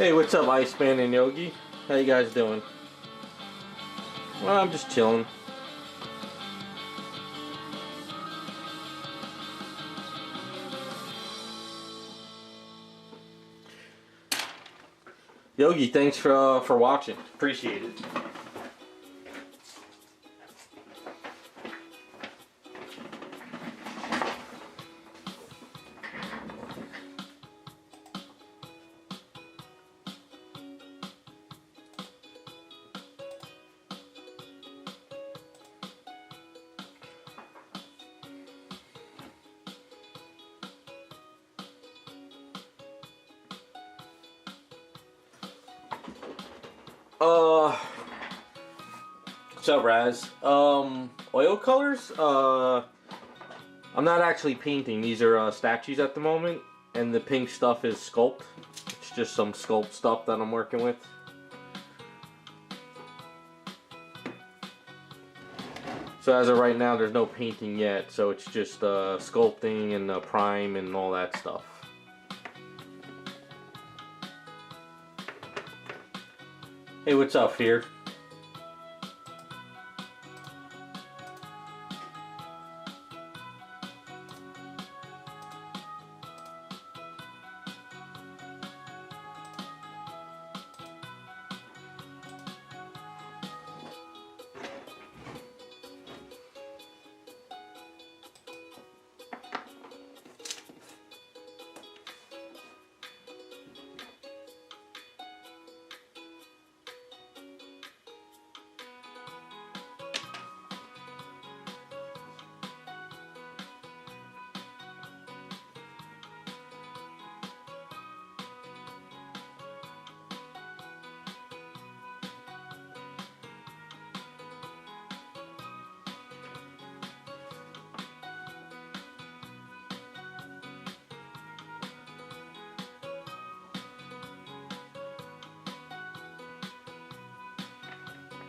Hey, what's up, Iceman and Yogi? How you guys doing? Well, I'm just chilling. Yogi, thanks for watching. Appreciate it. What's up, Raz? Oil colors? I'm not actually painting. These are statues at the moment, and the pink stuff is sculpt. It's just some sculpt stuff that I'm working with. So as of right now, there's no painting yet, so it's just sculpting and prime and all that stuff. Hey, what's up, here?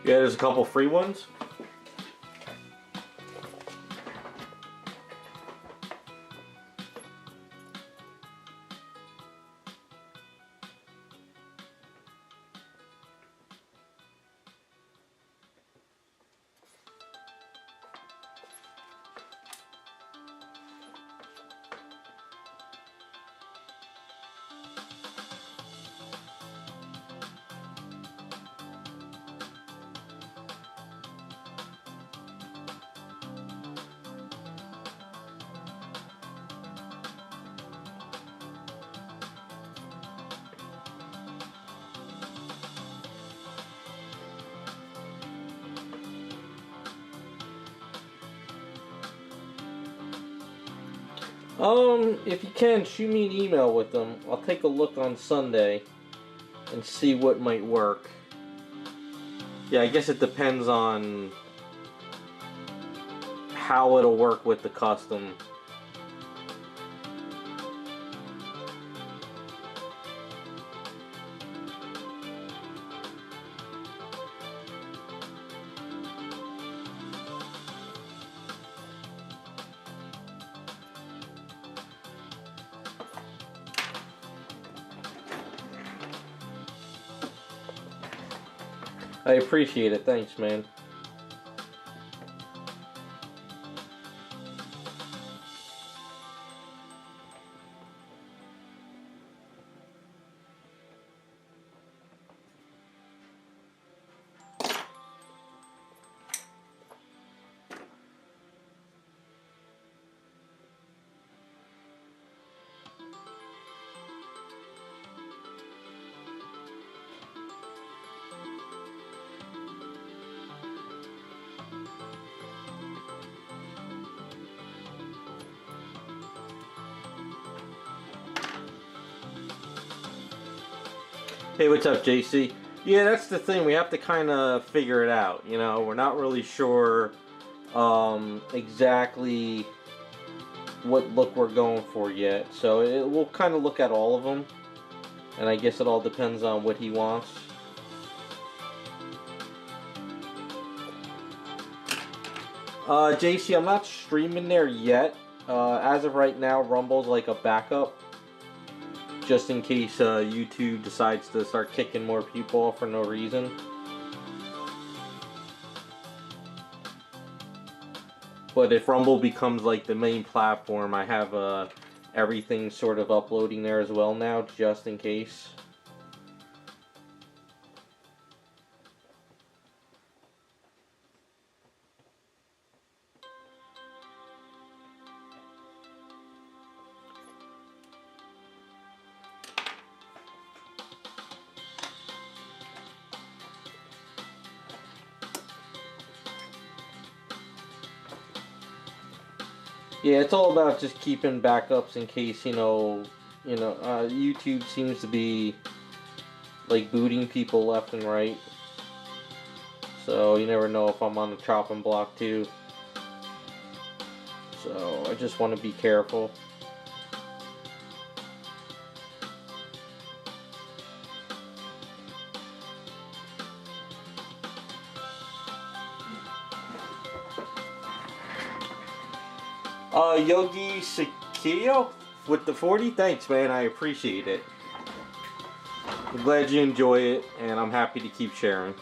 Yeah, there's a couple free ones. If you can, shoot me an email with them. I'll take a look on Sunday and see what might work. Yeah, I guess it depends on how it'll work with the custom. I appreciate it. Thanks, man. Hey, what's up, JC? Yeah, that's the thing. We have to kind of figure it out. You know, we're not really sure exactly what look we're going for yet. So we'll kind of look at all of them. And I guess it all depends on what he wants. JC, I'm not streaming there yet. As of right now, Rumble's like a backup. just in case YouTube decides to start kicking more people off for no reason. But if Rumble becomes like the main platform, I have everything sort of uploading there as well now, just in case. Yeah, it's all about just keeping backups in case, YouTube seems to be like booting people left and right. So you never know if I'm on the chopping block too. So I just want to be careful. Yogi Sakio with the 40, thanks man, I appreciate it. I'm glad you enjoy it, and I'm happy to keep sharing.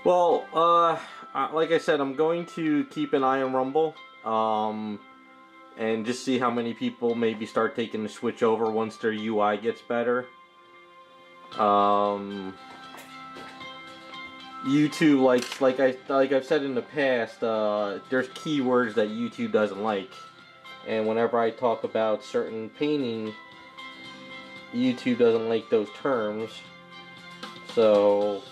Well, like I said, I'm going to keep an eye on Rumble, and just see how many people maybe start taking the switch over once their UI gets better. YouTube, like I've said in the past, there's keywords that YouTube doesn't like, and whenever I talk about certain painting, YouTube doesn't like those terms, so.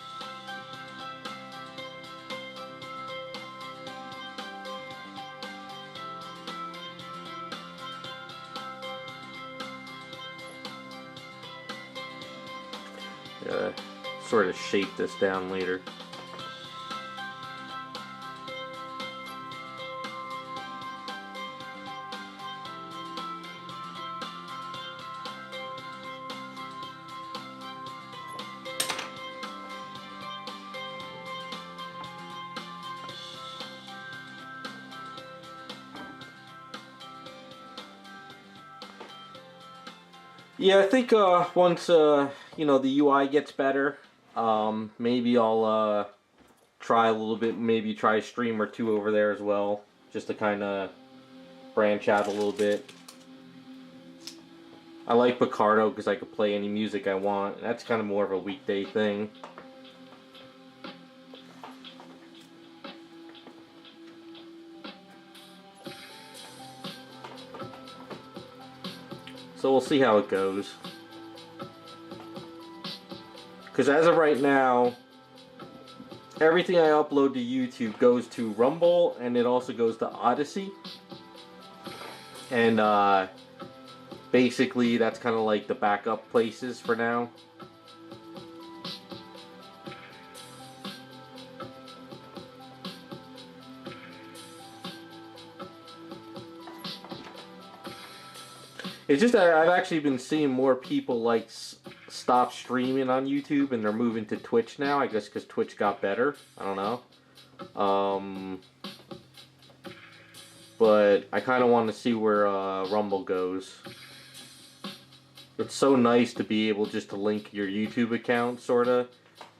Sort of shape this down later. Yeah, I think once the UI gets better, maybe I'll try a little bit, maybe try a stream or two over there as well, just to kind of branch out a little bit. I like Picardo because I could play any music I want. That's kind of more of a weekday thing. So we'll see how it goes. Because as of right now, everything I upload to YouTube goes to Rumble, and it also goes to Odyssey. And basically that's kind of like the backup places for now. It's just that I've actually been seeing more people like stop streaming on YouTube and they're moving to Twitch now. I guess because Twitch got better. I don't know. But I kind of want to see where Rumble goes. It's so nice to be able just to link your YouTube account, sorta,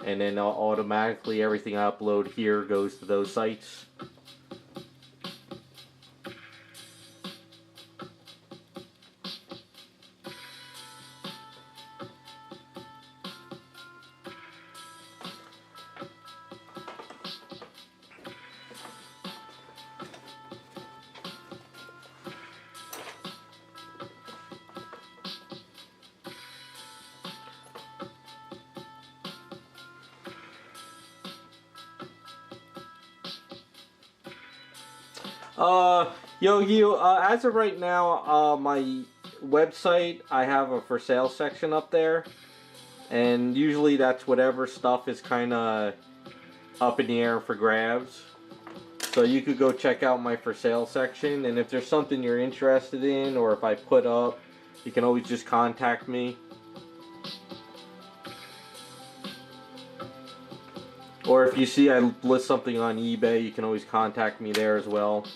and then automatically everything I upload here goes to those sites. Yogi, as of right now, my website, I have a for sale section up there, and usually that's whatever stuff is kind of up in the air for grabs. So you could go check out my for sale section, and if there's something you're interested in, or if I put up, you can always just contact me. Or if you see I list something on eBay, you can always contact me there as well.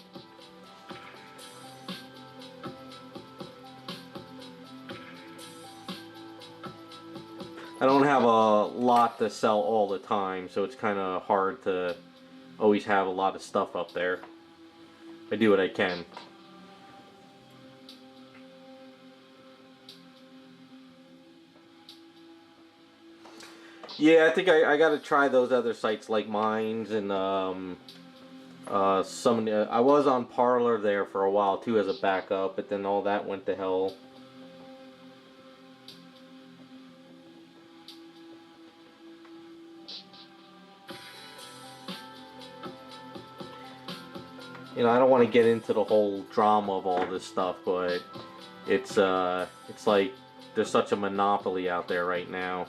I don't have a lot to sell all the time, so it's kind of hard to always have a lot of stuff up there. I do what I can. Yeah, I think I gotta try those other sites like Mines and some. I was on Parlor there for a while too as a backup, but then all that went to hell. You know, I don't want to get into the whole drama of all this stuff, but it's like there's such a monopoly out there right now.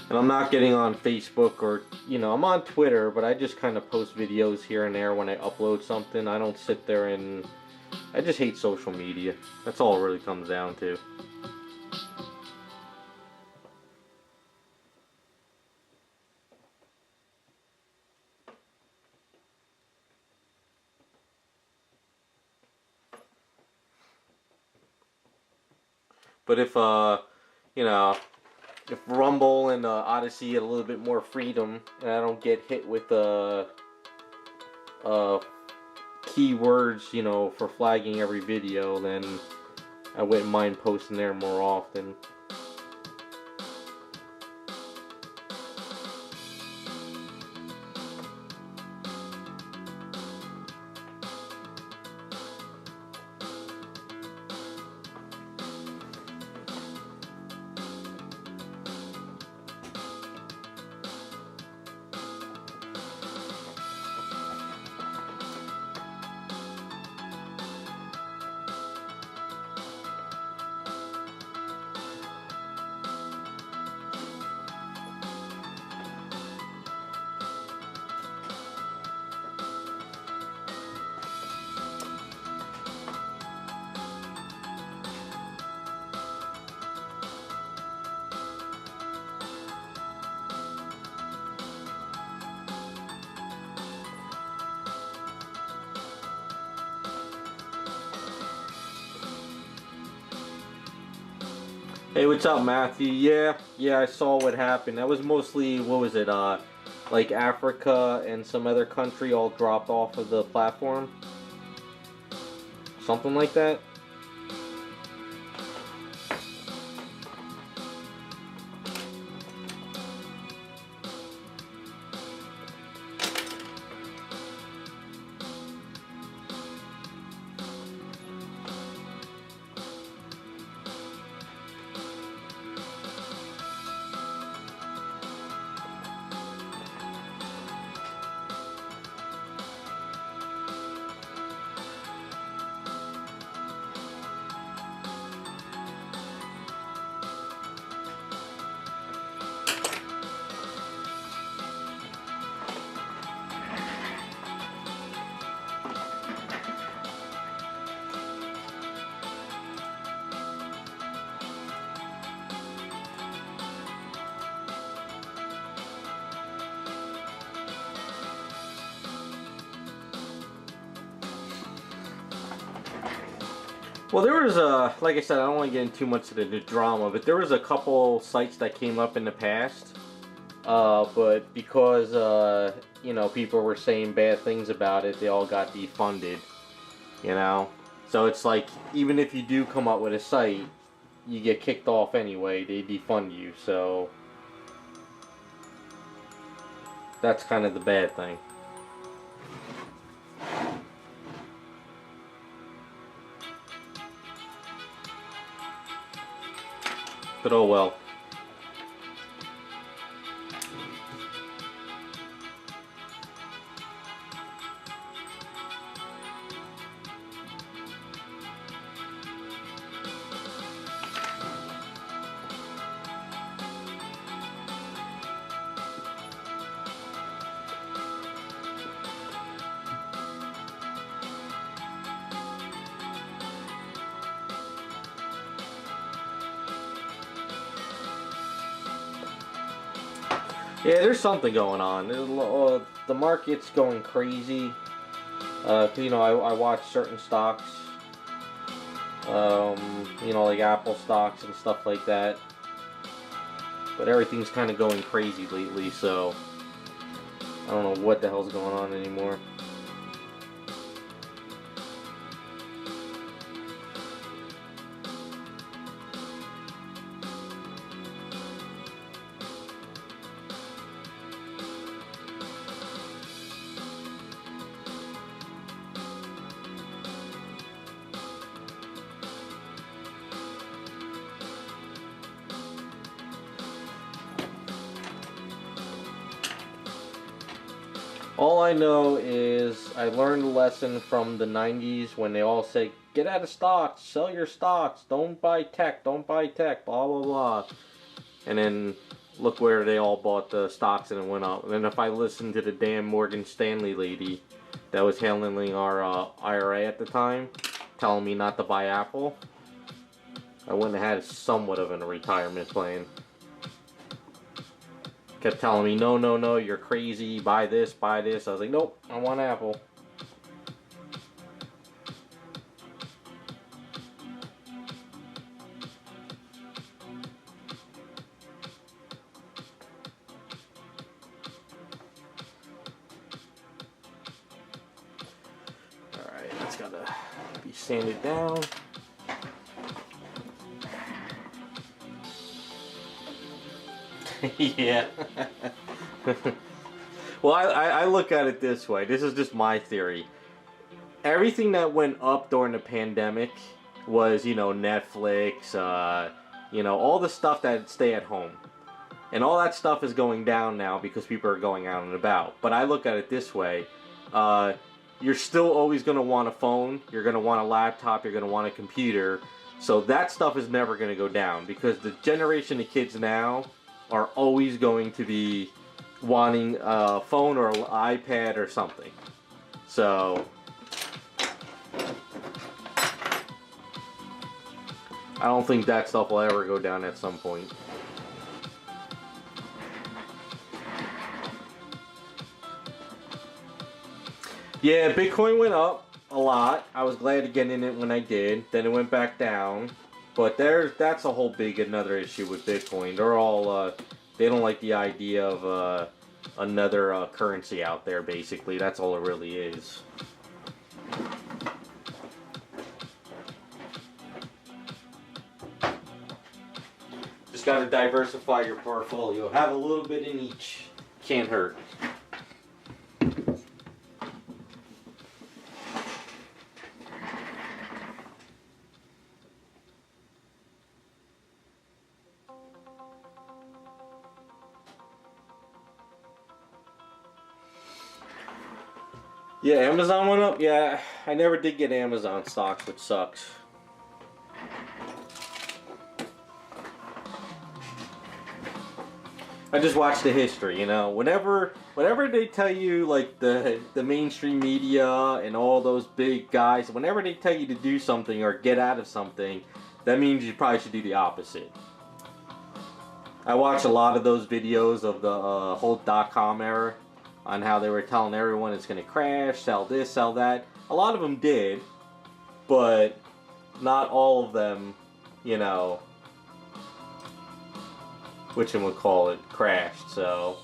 And I'm not getting on Facebook or, you know, I'm on Twitter, but I just kind of post videos here and there when I upload something. I don't sit there and... I just hate social media. That's all it really comes down to. But if, you know... If Rumble and Odyssey get a little bit more freedom, and I don't get hit with keywords, you know, for flagging every video, then I wouldn't mind posting there more often. Hey, what's up, Matthew? Yeah, I saw what happened. That was mostly, what was it, like Africa and some other country all dropped off of the platform? Something like that? Well, there was like I said, I don't want to get into too much of the drama, but there was a couple sites that came up in the past, but because, you know, people were saying bad things about it, they all got defunded, you know. So it's like, even if you do come up with a site, you get kicked off anyway. They defund you, so that's kind of the bad thing. But oh well. Yeah, there's something going on. The market's going crazy. You know, I watch certain stocks. You know, like Apple stocks and stuff like that. But everything's kind of going crazy lately, so I don't know what the hell's going on anymore. All I know is I learned a lesson from the 90s when they all said, get out of stocks, sell your stocks, don't buy tech, blah, blah, blah. And then look where they all bought the stocks and it went up. And then if I listened to the damn Morgan Stanley lady that was handling our IRA at the time, telling me not to buy Apple, I wouldn't have had somewhat of a retirement plan. Kept telling me, no, you're crazy, buy this. I was like, nope, I want Apple. Alright, that's gotta be sanded down. Yeah. Well, I look at it this way. This is just my theory. Everything that went up during the pandemic was, you know, Netflix, you know, all the stuff that stay at home. And all that stuff is going down now because people are going out and about. But I look at it this way. You're still always going to want a phone. You're going to want a laptop. You're going to want a computer. So that stuff is never going to go down because the generation of kids now are always going to be wanting a phone or an iPad or something. So I don't think that stuff will ever go down at some point. Yeah, Bitcoin went up a lot. I was glad to get in it when I did. Then it went back down. But that's a whole big another issue with Bitcoin. They're all they don't like the idea of another currency out there. Basically, that's all it really is. Just got to diversify your portfolio. Have a little bit in each. Can't hurt. Yeah, Amazon went up. Yeah, I never did get Amazon stocks, which sucks. I just watch the history, you know. Whenever they tell you, like the mainstream media and all those big guys, whenever they tell you to do something or get out of something, that means you probably should do the opposite. I watch a lot of those videos of the whole .com era on how they were telling everyone it's going to crash, sell this, sell that. A lot of them did, but not all of them, you know, whatchamacallit, crashed, so.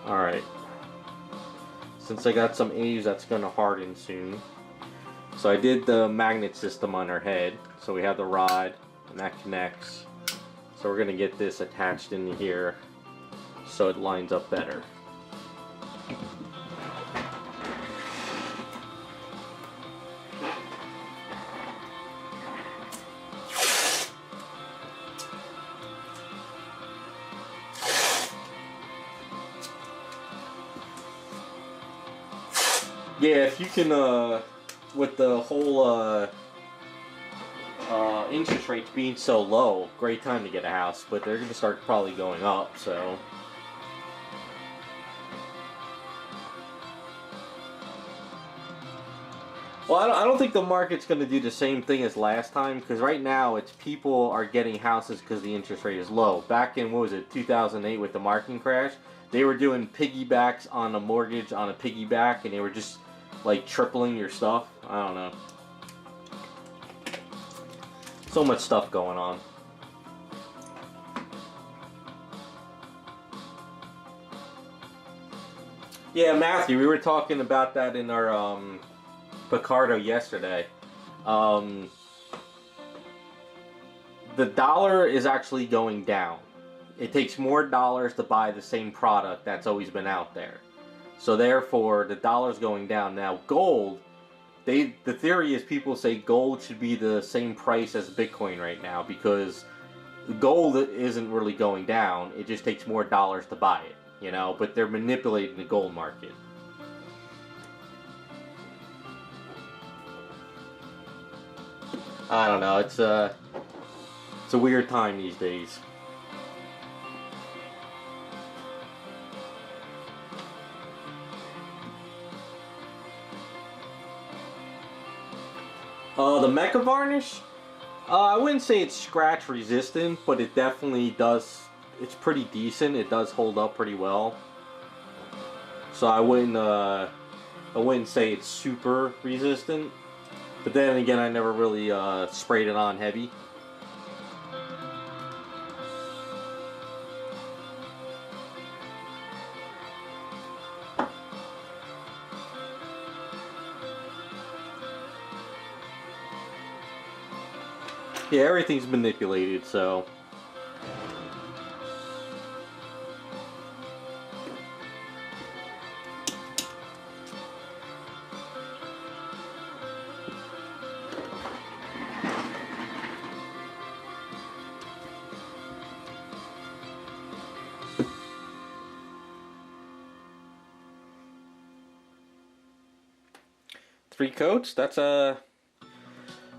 Alright. Since I got some A's, that's going to harden soon. So I did the magnet system on her head. So we have the rod, and that connects. So we're going to get this attached into here so it lines up better. Yeah, if you can, with the whole interest rates being so low, great time to get a house, but they're going to start probably going up, so. Well, I don't think the market's going to do the same thing as last time, because right now it's people are getting houses because the interest rate is low. Back in, what was it, 2008 with the market crash, they were doing piggybacks on a mortgage on a piggyback, and they were just like tripling your stuff. I don't know. So much stuff going on. Yeah, Matthew, we were talking about that in our Picardo yesterday. The dollar is actually going down. It takes more dollars to buy the same product that's always been out there. So therefore, the dollar's going down. Now, gold, the theory is people say gold should be the same price as Bitcoin right now because gold isn't really going down. It just takes more dollars to buy it, you know, but they're manipulating the gold market. I don't know. It's a weird time these days. The Mecha Varnish, I wouldn't say it's scratch resistant, but it definitely does, it's pretty decent. It does hold up pretty well. So I wouldn't say it's super resistant. But then again, I never really sprayed it on heavy. Yeah, everything's manipulated, so. Three coats? That's a.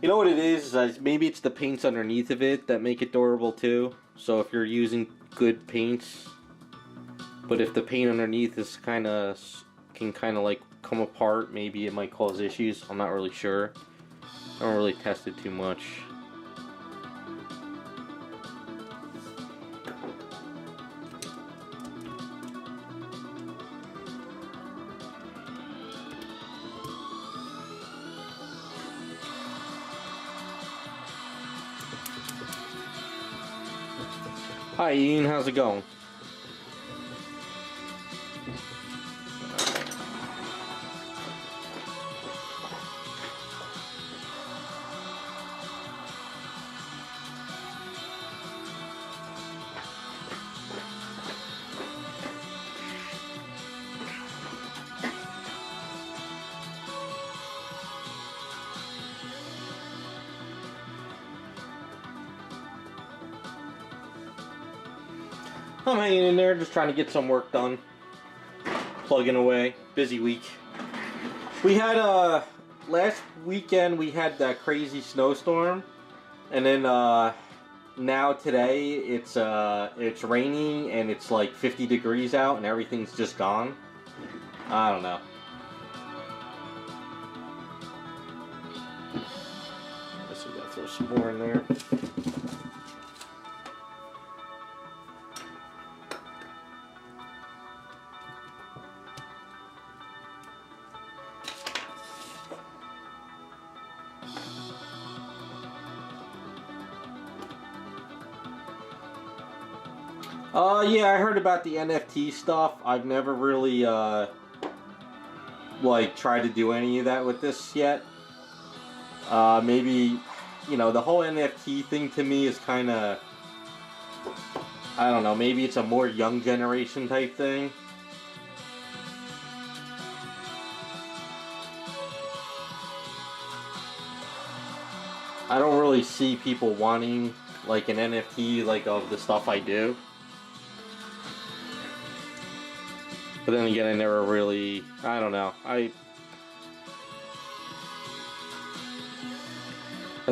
You know what it is? Maybe it's the paints underneath of it that make it durable too. So if you're using good paints, but if the paint underneath is can kind of like come apart, maybe it might cause issues. I'm not really sure. I don't really test it too much. Hi Ian, how's it going? I'm hanging in there, just trying to get some work done. Plugging away. Busy week. We had, last weekend we had that crazy snowstorm. And then, now today it's raining and it's like 50 degrees out and everything's just gone. I don't know. Let's see, gotta throw some more in there. Yeah, I heard about the NFT stuff. I've never really, like, tried to do any of that with this yet. Maybe, you know, the whole NFT thing to me is kind of, I don't know, maybe it's a more young generation type thing. I don't really see people wanting, like, an NFT, like, of the stuff I do. But then again, I never really, I don't know, I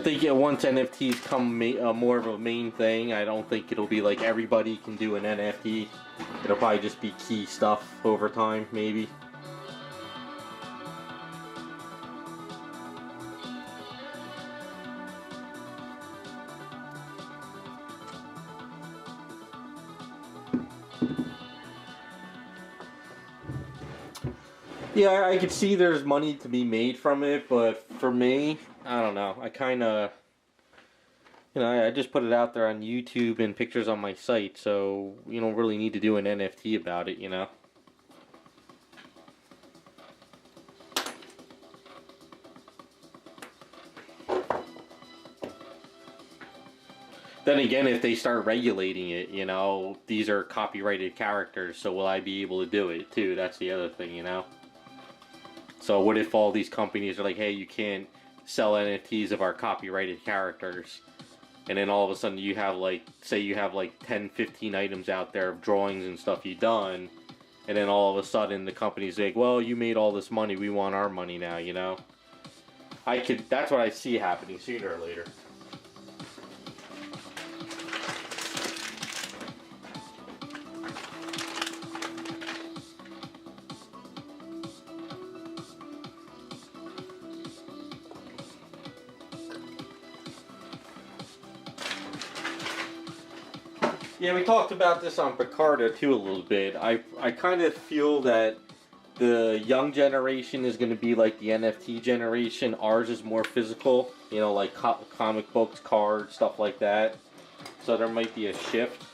think, yeah, once NFTs come more of a main thing, I don't think it'll be like everybody can do an NFT. It'll probably just be key stuff over time, maybe. Yeah, I could see there's money to be made from it, but for me, I don't know. I kind of, you know, I just put it out there on YouTube and pictures on my site, so you don't really need to do an NFT about it, you know? Then again, if they start regulating it, you know, these are copyrighted characters, so will I be able to do it too? That's the other thing, you know? So what if all these companies are like, hey, you can't sell NFTs of our copyrighted characters, and then all of a sudden you have like, say you have like 10, 15 items out there of drawings and stuff you've done, and then all of a sudden the company's like, well, you made all this money, we want our money now, you know? That's what I see happening sooner or later. Yeah, we talked about this on Picarda too a little bit. I kind of feel that the young generation is going to be like the NFT generation. Ours is more physical, you know, like comic books, cards, stuff like that. So there might be a shift.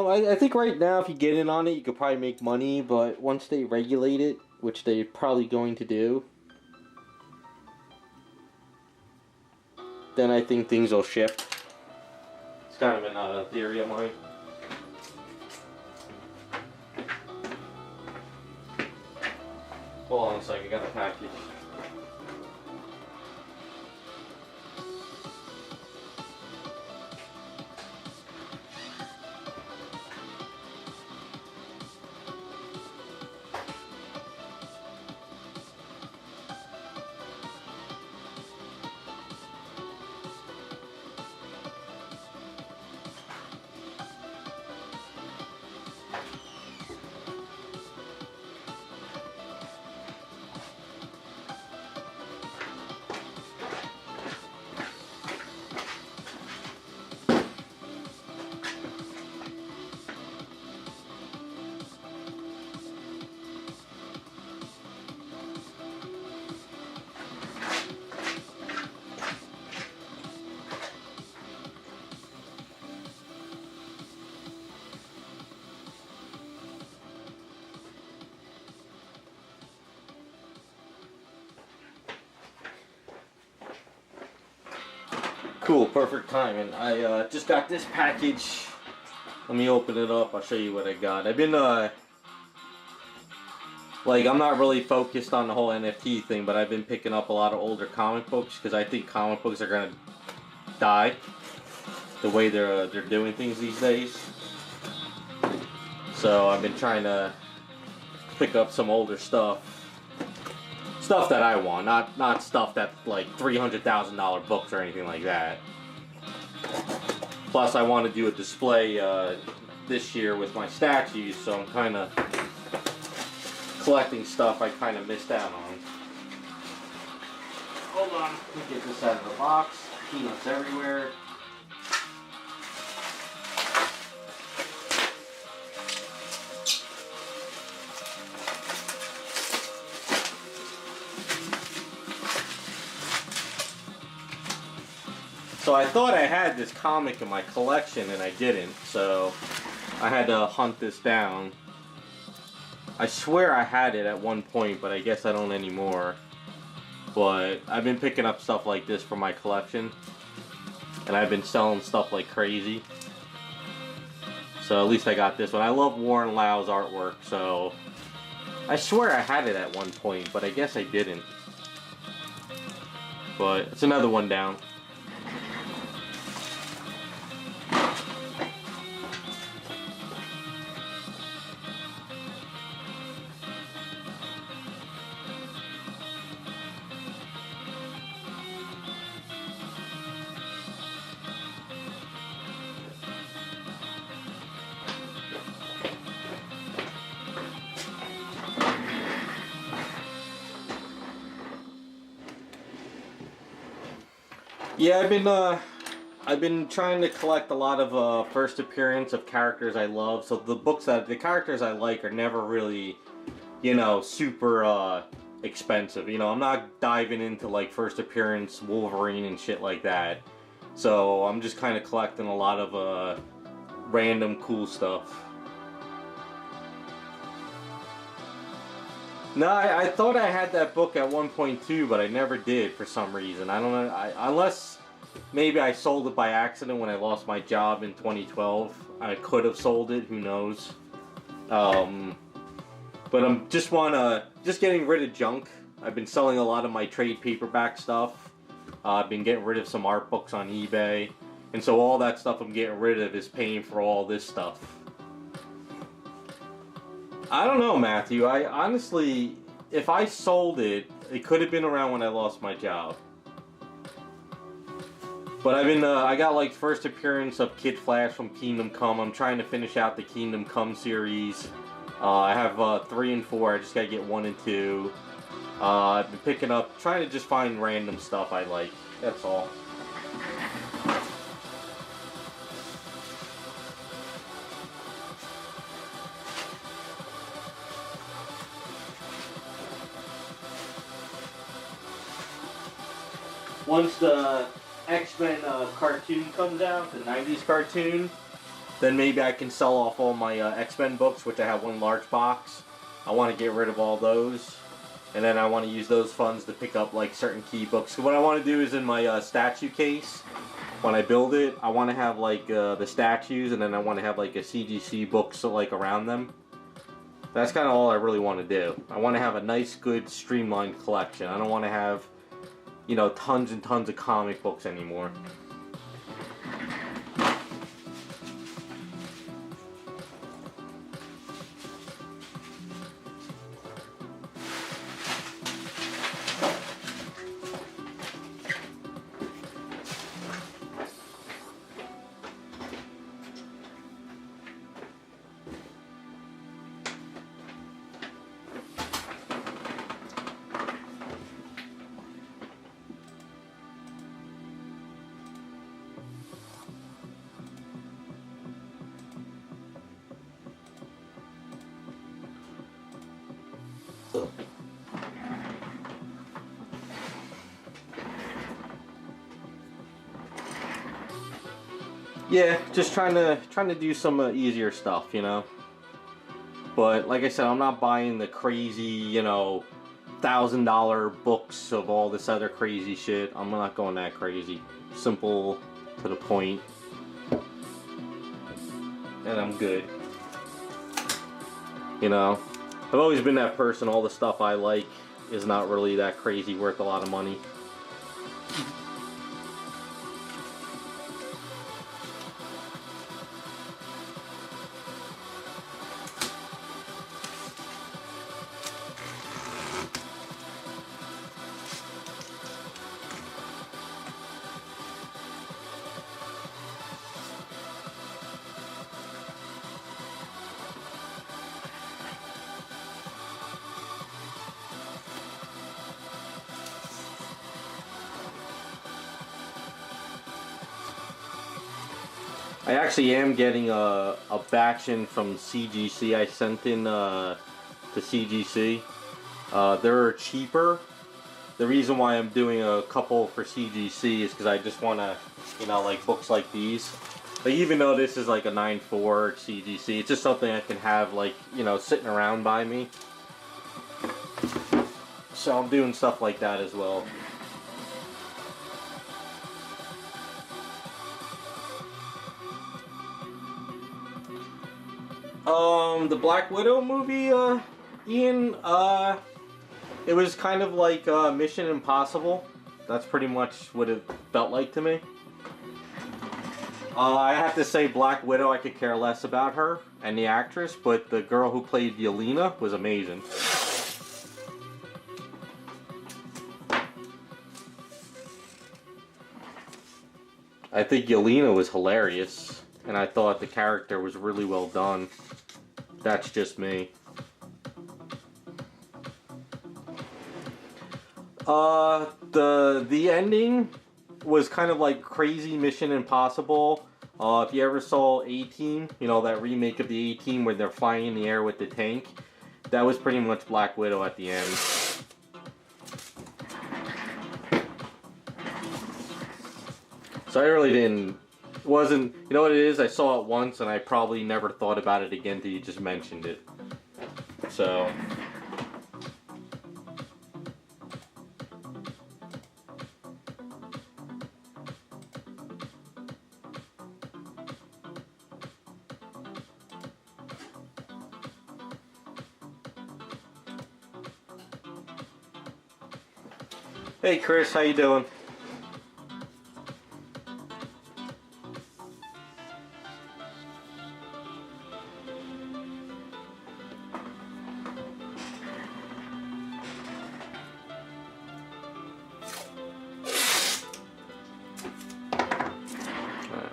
I think right now, if you get in on it, you could probably make money, but once they regulate it, which they're probably going to do, then I think things will shift. It's kind of a theory of mine. Hold on a second, I got a package. Cool, perfect timing. I just got this package Let me open it up. I'll show you what I got. I've been like, I'm not really focused on the whole NFT thing, but I've been picking up a lot of older comic books because I think comic books are gonna die the way they're doing things these days. So I've been trying to pick up some older stuff that I want, not stuff that's like $300,000 books or anything like that. Plus, I want to do a display this year with my statues, so I'm kind of collecting stuff I kind of missed out on. Hold on, let me get this out of the box. Peanuts everywhere. So I thought I had this comic in my collection and I didn't, so I had to hunt this down. I swear I had it at one point, but I guess I don't anymore. But I've been picking up stuff like this for my collection, and I've been selling stuff like crazy. So at least I got this one. I love Warren Lau's artwork, so I swear I had it at one point, but I guess I didn't. But it's another one down. Yeah, I've been trying to collect a lot of first appearance of characters I love. So the characters I like are never really, you know, super expensive. You know, I'm not diving into like first appearance Wolverine and shit like that. So I'm just kind of collecting a lot of random cool stuff. No, I thought I had that book at one point too, but I never did for some reason. I don't know, unless maybe I sold it by accident when I lost my job in 2012. I could have sold it, who knows. But I'm just getting rid of junk. I've been selling a lot of my trade paperback stuff. I've been getting rid of some art books on eBay. And so all that stuff I'm getting rid of is paying for all this stuff. I don't know, Matthew. I honestly, if I sold it, it could have been around when I lost my job. But I got like first appearance of Kid Flash from Kingdom Come. I'm trying to finish out the Kingdom Come series. I have 3 and 4. I just gotta get 1 and 2. I've been picking up, trying to just find random stuff I like. That's all. Once the X-Men cartoon comes out, the 90s cartoon, then maybe I can sell off all my X-Men books, which I have one large box. I want to get rid of all those, and then I want to use those funds to pick up like certain key books. So what I want to do is in my statue case, when I build it, I want to have like the statues, and then I want to have like a CGC book so like around them. That's kind of all I really want to do. I want to have a nice, good, streamlined collection. I don't want to have, you know, tons and tons of comic books anymore. Yeah, just trying to do some easier stuff, you know. But like I said, I'm not buying the crazy, you know, $1,000 books of all this other crazy shit. I'm not going that crazy. Simple, to the point. and I'm good. You know, I've always been that person. All the stuff I like is not really that crazy worth a lot of money. I actually am getting a batch in from CGC. I sent in to CGC. They're cheaper. The reason why I'm doing a couple for CGC is because I just want to, you know, like books like these. Like, even though this is like a 9.4 CGC, it's just something I can have, like, you know, sitting around by me. So I'm doing stuff like that as well. The Black Widow movie, Ian, it was kind of like Mission Impossible. That's pretty much what it felt like to me. I have to say, Black Widow, I could care less about her and the actress, but the girl who played Yelena was amazing. I think Yelena was hilarious, and I thought the character was really well done. That's just me. The ending was kind of like crazy Mission Impossible. If you ever saw A-Team, you know, that remake of the A-Team where they're flying in the air with the tank, that was pretty much Black Widow at the end. So I really didn't, wasn't, you know what it is, I saw it once and I probably never thought about it again until you just mentioned it. So. Hey Chris, how you doing?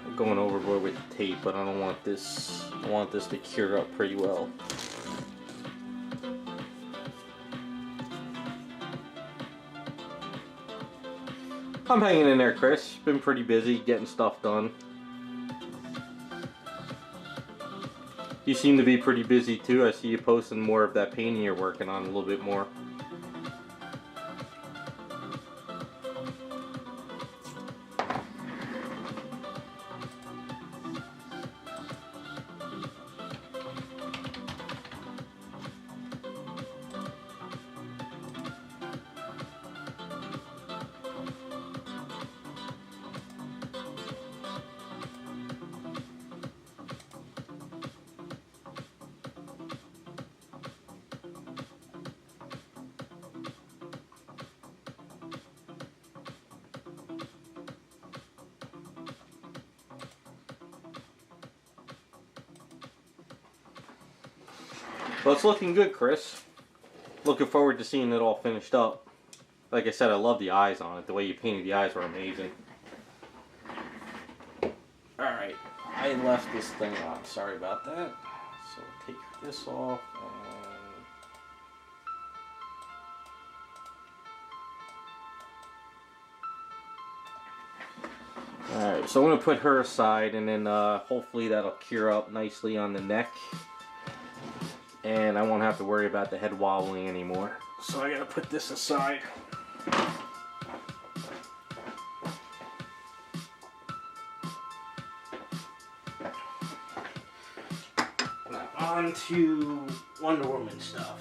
I'm going overboard with the tape, but I don't want this. I want this to cure up pretty well. I'm hanging in there, Chris. Been pretty busy getting stuff done. You seem to be pretty busy too. I see you posting more of that painting you're working on a little bit more. Well, it's looking good, Chris. Looking forward to seeing it all finished up. Like I said, I love the eyes on it. The way you painted the eyes were amazing. Alright, I left this thing on. Sorry about that. So take this off and... Alright, so I'm going to put her aside, and then hopefully that'll cure up nicely on the neck. And I won't have to worry about the head wobbling anymore. So I gotta put this aside. Now on to Wonder Woman stuff.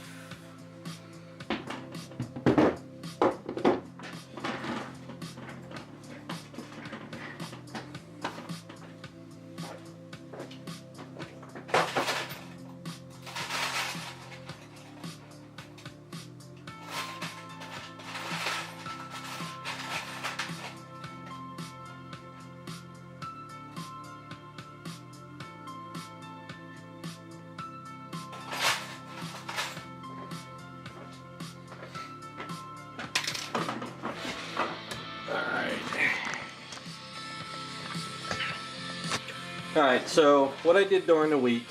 Alright, so what I did during the week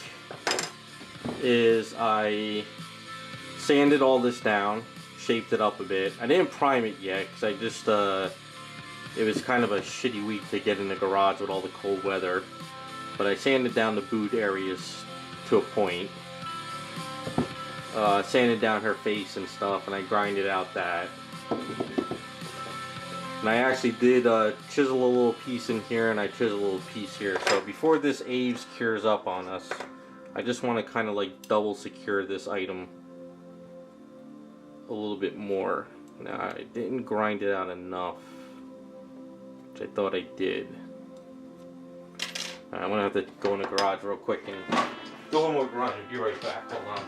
is I sanded all this down, shaped it up a bit. I didn't prime it yet because I just, it was kind of a shitty week to get in the garage with all the cold weather. But I sanded down the boot areas to a point. Sanded down her face and stuff, and I grinded out that. And I actually did chisel a little piece in here, and I chiseled a little piece here. So before this Aves cures up on us, I just want to kind of like double secure this item a little bit more. Now, I didn't grind it out enough, which I thought I did. Right, I'm gonna have to go in the garage real quick and do a little more grinding. Be right back. Hold on.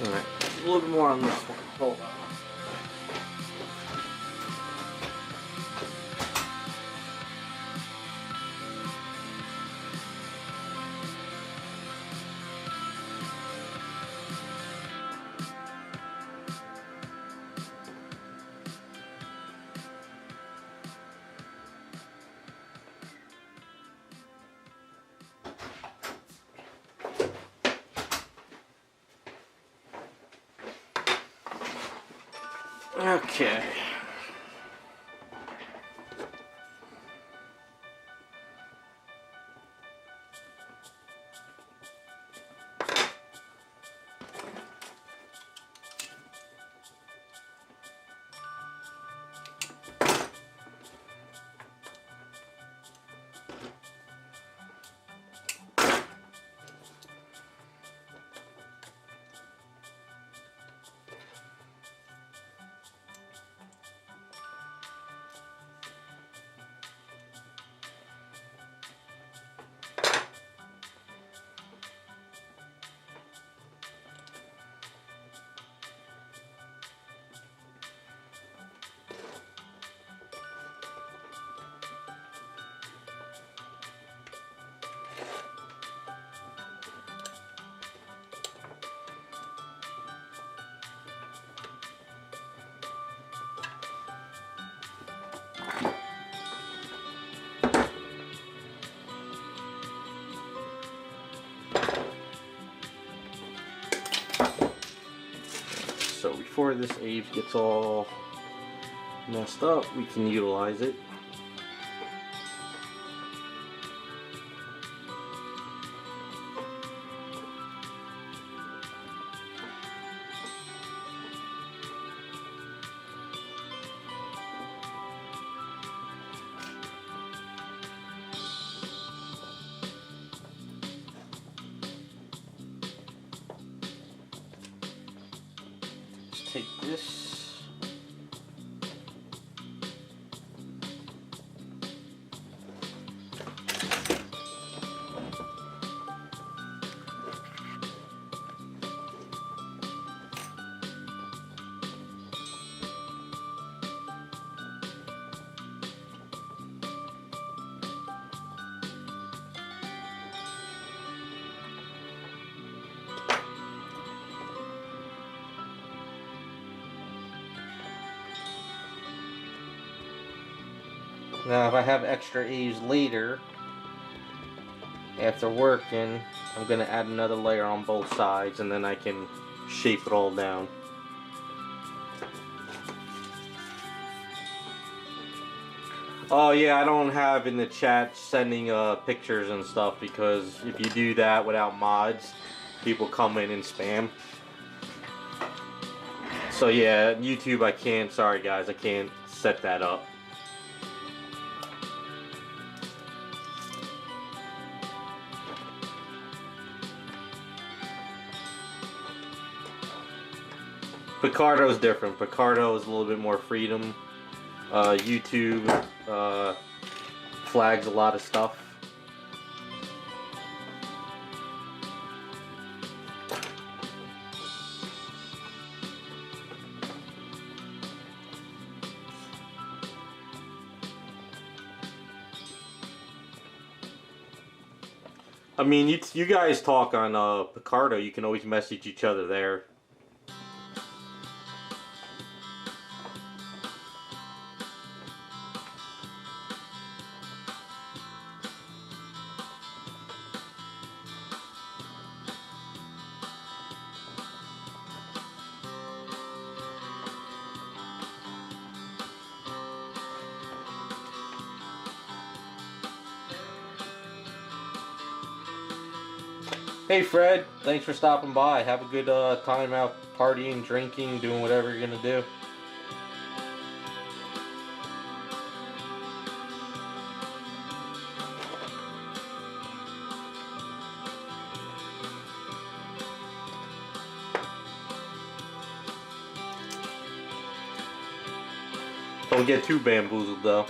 Alright, a little bit more on this one. Hold on. Okay. So before this Aves gets all messed up, we can utilize it. Take this. Now if I have extra A's later, after working, I'm going to add another layer on both sides, and then I can shape it all down. Oh yeah, I don't have in the chat sending pictures and stuff, because if you do that without mods, people come in and spam. So yeah, YouTube I can't, sorry guys, I can't set that up. Picardo is different. Picardo is a little bit more freedom. YouTube flags a lot of stuff. I mean, you guys talk on Picardo, you can always message each other there. Hey Fred, thanks for stopping by. Have a good time out partying, drinking, doing whatever you're gonna do. Don't get too bamboozled though.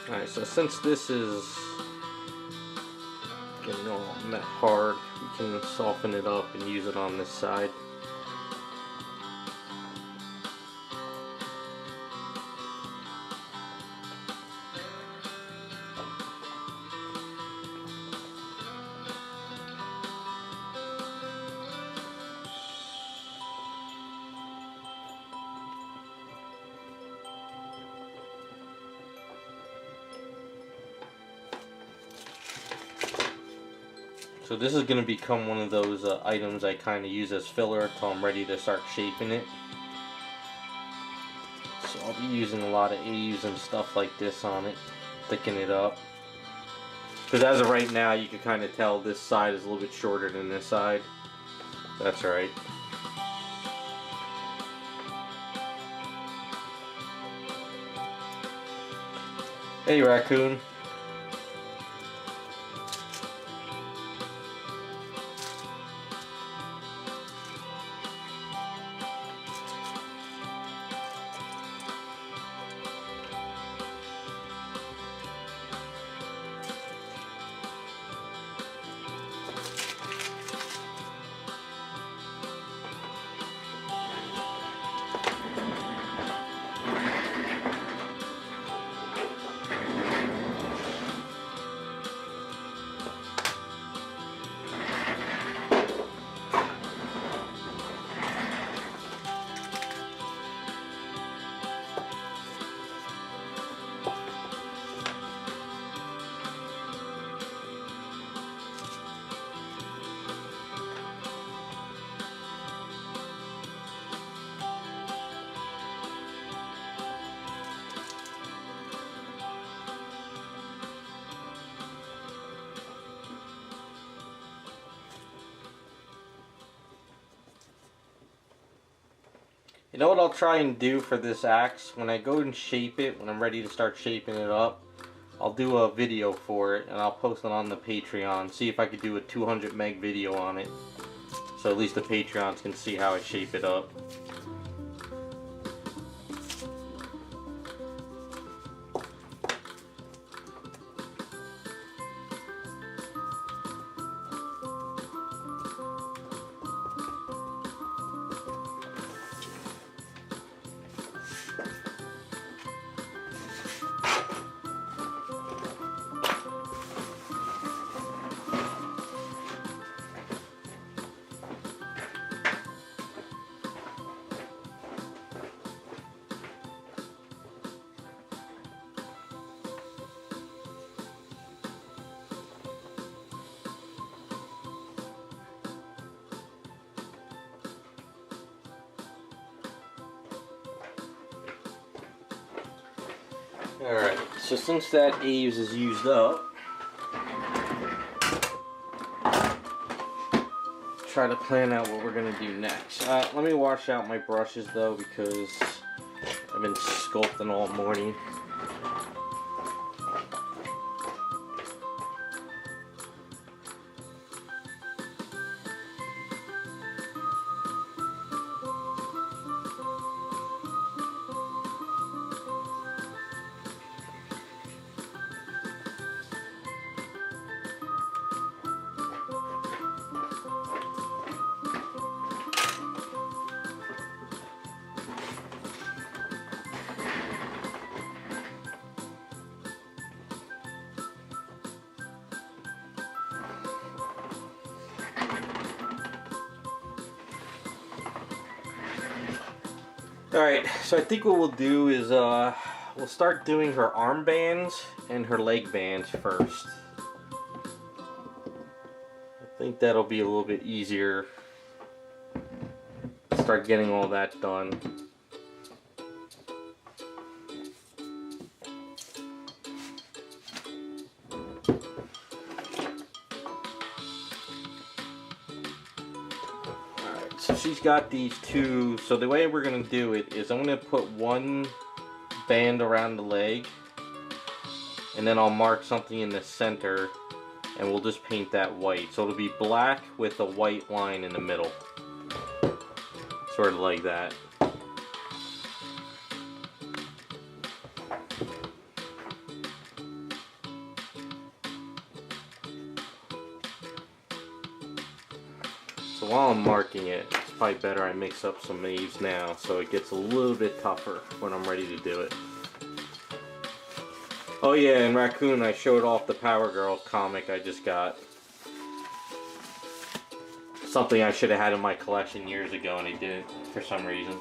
Alright, so since this is getting all hard, we can soften it up and use it on this side. So this is going to become one of those items I kind of use as filler until I'm ready to start shaping it. So I'll be using a lot of A's and stuff like this on it, thicken it up. Because as of right now, you can kind of tell this side is a little bit shorter than this side. That's right. Hey raccoon. You know what I'll try and do for this axe? When I go and shape it, when I'm ready to start shaping it up, I'll do a video for it and I'll post it on the Patreon. See if I could do a 200 meg video on it. So at least the Patreons can see how I shape it up. Alright, so since that Aves is used up, try to plan out what we're going to do next. Let me wash out my brushes though, because I've been sculpting all morning. Alright, so I think what we'll do is we'll start doing her armbands and her leg bands first. I think that'll be a little bit easier. Start getting all that done. So she's got these two, so the way we're going to do it is I'm going to put one band around the leg, and then I'll mark something in the center, and we'll just paint that white. So it'll be black with a white line in the middle. Sort of like that. So while I'm marking it, it's probably better I mix up some Aves now so it gets a little bit tougher when I'm ready to do it. Oh yeah, and Raccoon, I showed off the Power Girl comic I just got. Something I should have had in my collection years ago and I didn't for some reason.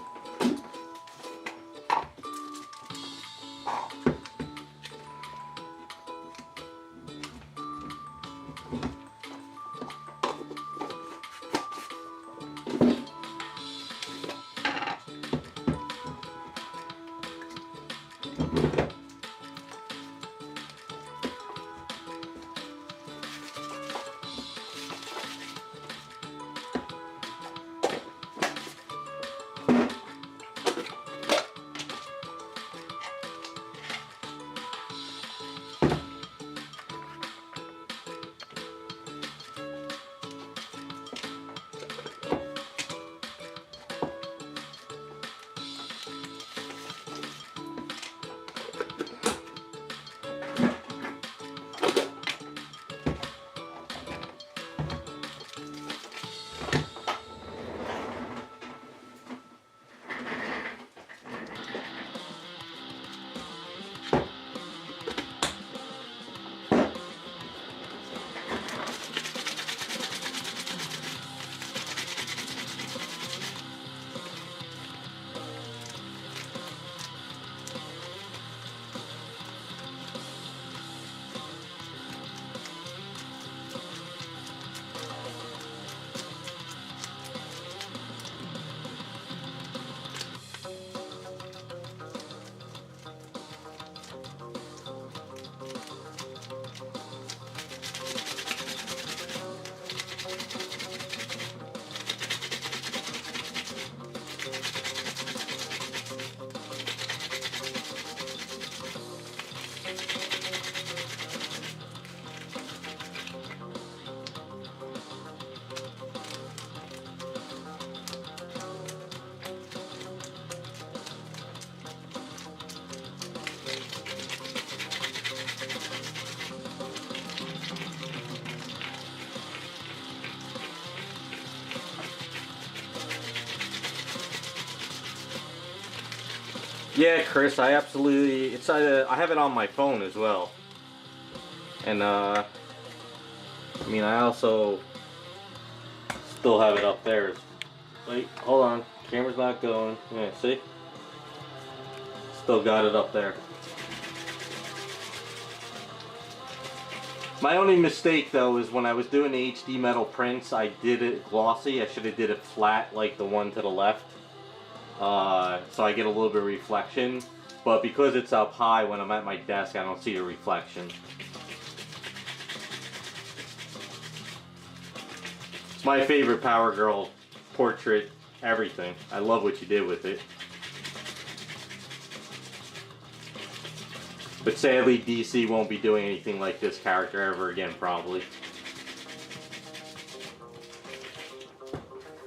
Yeah, Chris, I absolutely, it's I have it on my phone as well. And I mean, I also still have it up there. Wait, hold on, camera's not going. Yeah, see? Still got it up there. My only mistake though is when I was doing the HD metal prints, I did it glossy. I should have did it flat like the one to the left. So I get a little bit of reflection. but because it's up high when I'm at my desk, I don't see the reflection. It's my favorite Power Girl portrait, everything. I love what you did with it. But sadly, DC won't be doing anything like this character ever again, probably.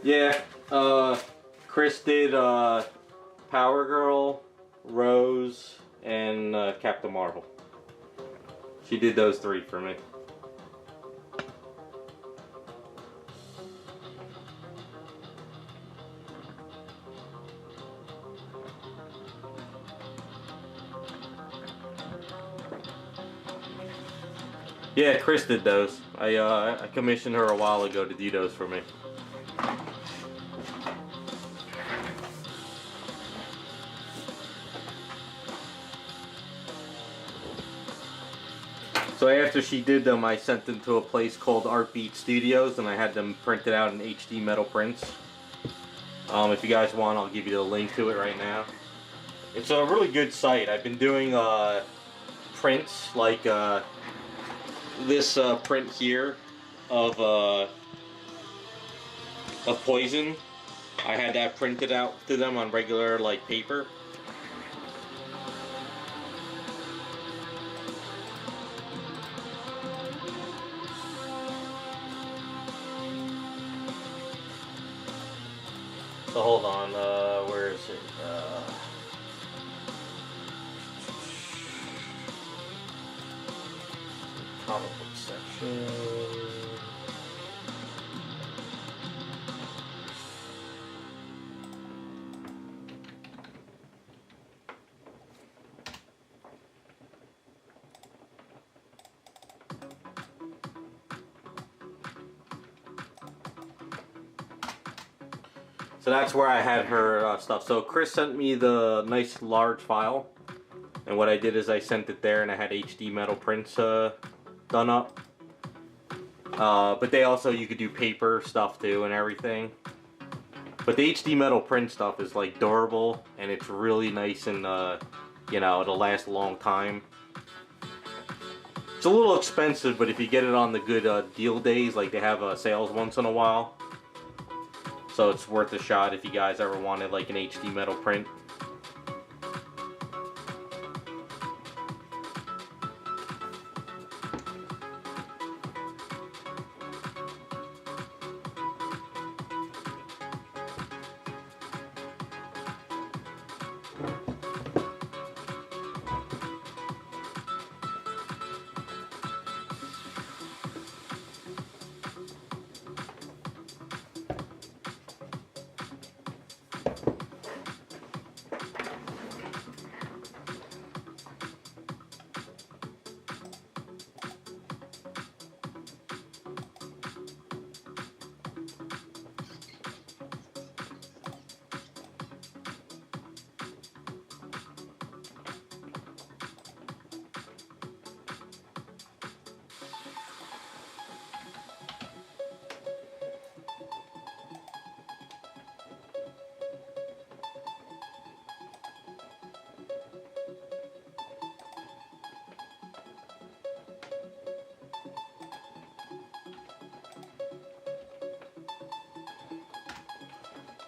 Yeah, Chris did Power Girl, Rose, and Captain Marvel. She did those 3 for me. Yeah, Chris did those. I commissioned her a while ago to do those for me. So after she did them, I sent them to a place called Art Beat Studios, and I had them printed out in HD metal prints. If you guys want, I'll give you the link to it right now. It's a really good site. I've been doing prints like this print here of Poison. I had that printed out to them on regular like paper. So hold on, where is it? Comic book section. So that's where I had her stuff. So Chris sent me the nice large file, and what I did is I sent it there, and I had HD metal prints done up. But they also, you could do paper stuff too and everything. But the HD metal print stuff is like durable, and it's really nice, and you know, it'll last a long time. It's a little expensive, but if you get it on the good deal days, like they have sales once in a while. So it's worth a shot if you guys ever wanted like an HD metal print.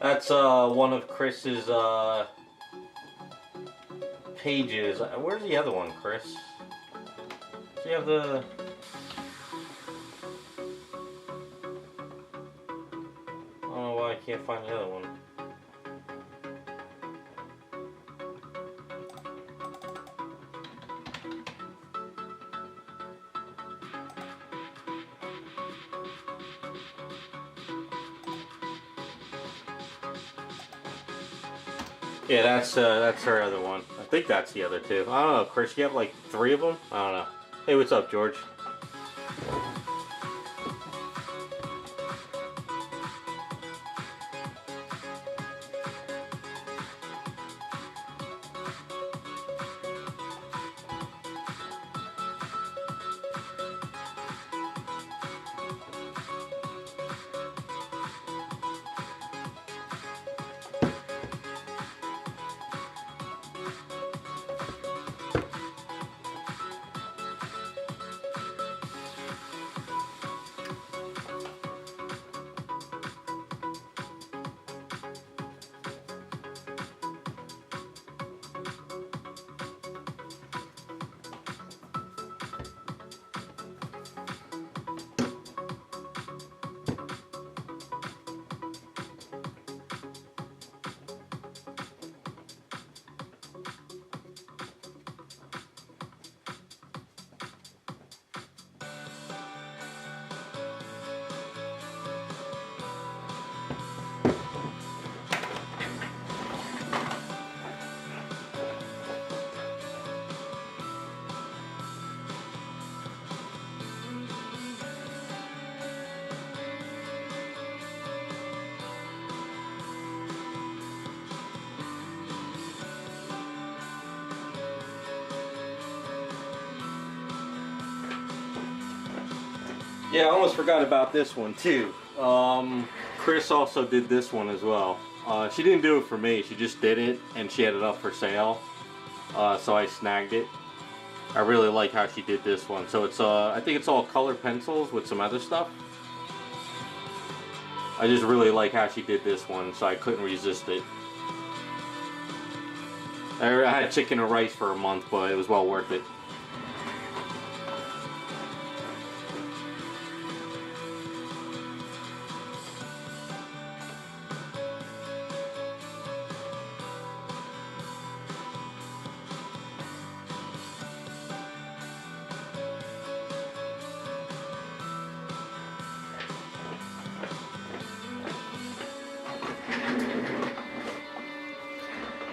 That's one of Chris's pages. Where's the other one, Chris? Does he have the... I don't know why I can't find the other one. Yeah, that's her other one. I think that's the other two. I don't know, Chris, you have like 3 of them? I don't know. Hey, what's up, George? Yeah, I almost forgot about this one too. Chris also did this one as well. She didn't do it for me, she just did it and she had it up for sale. So I snagged it. I really like how she did this one. So it's I think it's all colored pencils with some other stuff. I just really like how she did this one, so I couldn't resist it. I had chicken and rice for a month, but it was well worth it.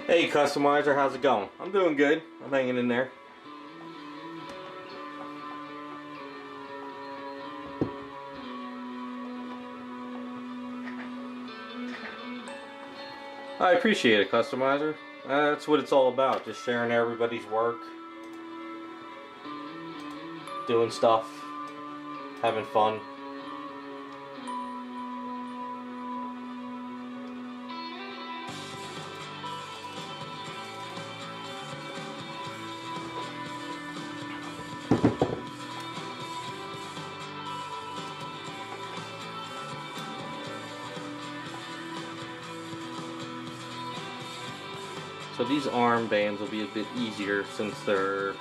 Hey Customizer, how's it going? I'm doing good. I'm hanging in there. I appreciate it, Customizer. That's what it's all about, just sharing everybody's work, doing stuff, having fun. So these armbands will be a bit easier since they're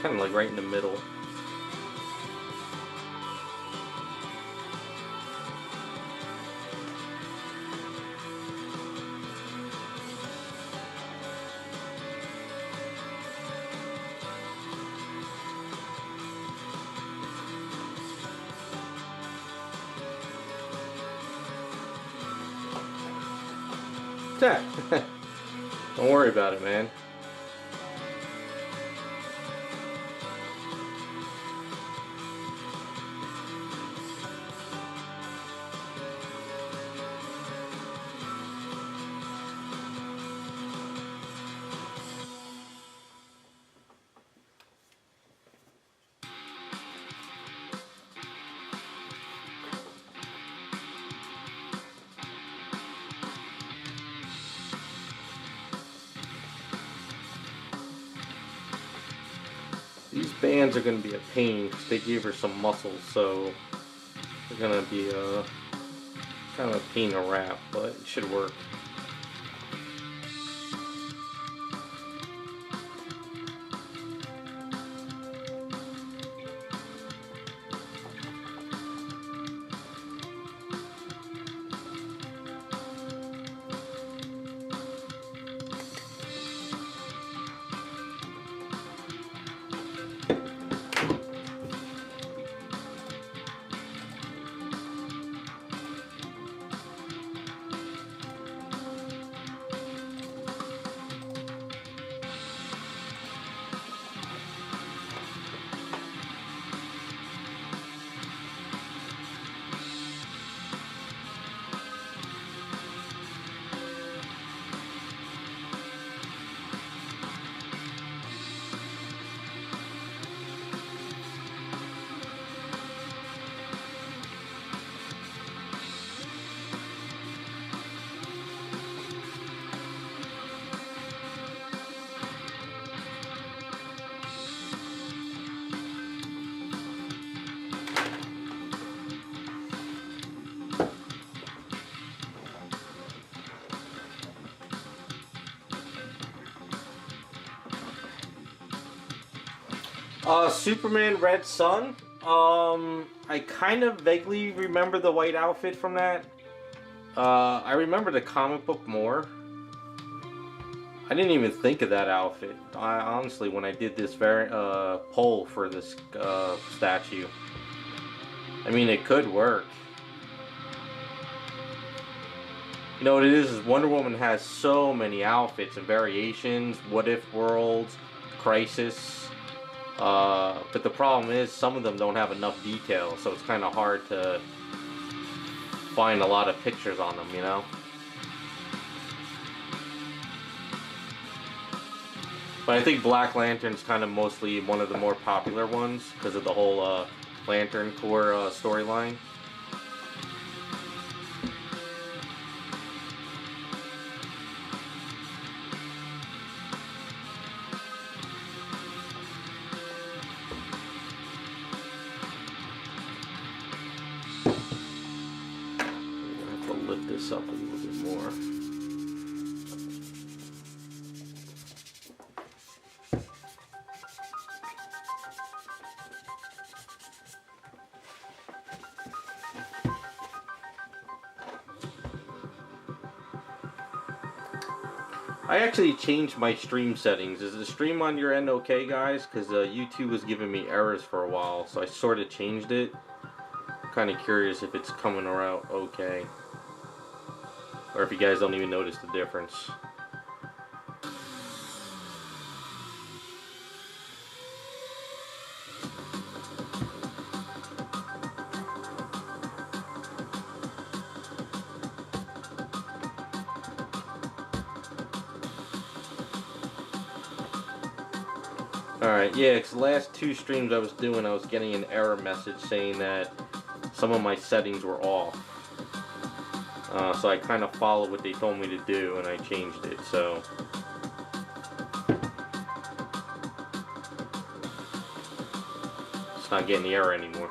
kind of like right in the middle. Don't worry about it, man. These bands are going to be a pain because they gave her some muscles, so they're going to be a kind of a pain to wrap, but it should work. Superman Red Sun. I kind of vaguely remember the white outfit from that. I remember the comic book more. I didn't even think of that outfit. Honestly, when I did this poll for this statue. I mean, it could work. You know what it is Wonder Woman has so many outfits and variations. What If Worlds, Crisis. But the problem is some of them don't have enough detail, so it's kind of hard to find a lot of pictures on them, you know? But I think Black Lantern's kind of mostly one of the more popular ones because of the whole Lantern Corps storyline. I have to lift this up a little bit more. I actually changed my stream settings. Is the stream on your end okay, guys? Because YouTube was giving me errors for a while, so I sort of changed it. Kind of curious if it's coming around okay, or if you guys don't even notice the difference. Alright, yeah, because the last 2 streams I was doing, I was getting an error message saying that some of my settings were off. So I kind of followed what they told me to do, and I changed it, so... It's not getting the error anymore.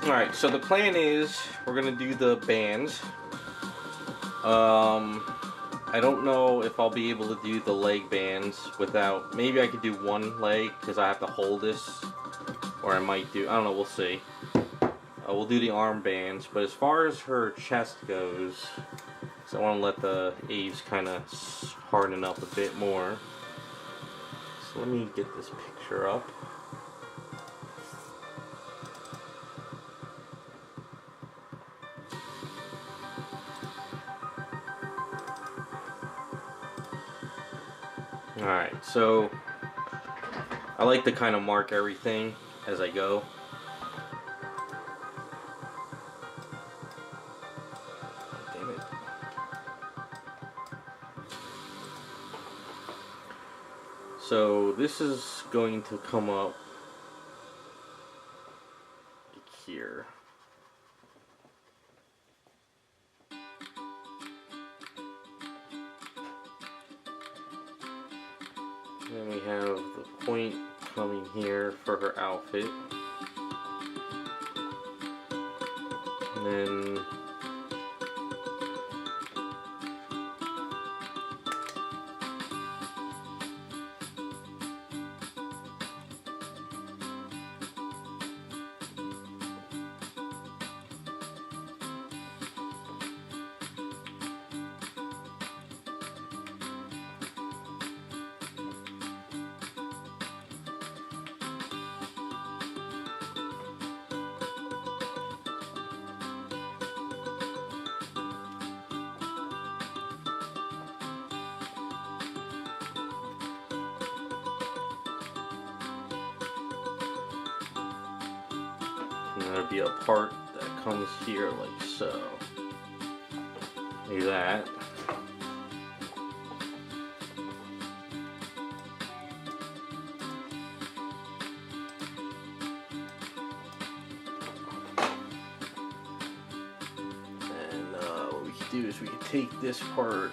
Alright, so the plan is we're gonna do the bands. I don't know if I'll be able to do the leg bands without, maybe I could do one leg because I have to hold this, or I might do, I don't know, we'll see. We'll do the arm bands, but as far as her chest goes, so I want to let the Aves kind of harden up a bit more. So let me get this picture up. Alright, so I like to kind of mark everything as I go. Damn it. So this is going to come up here. Then we have the point coming here for her outfit. And then there'll be a part that comes here like so. Like that. And what we can do is we can take this part.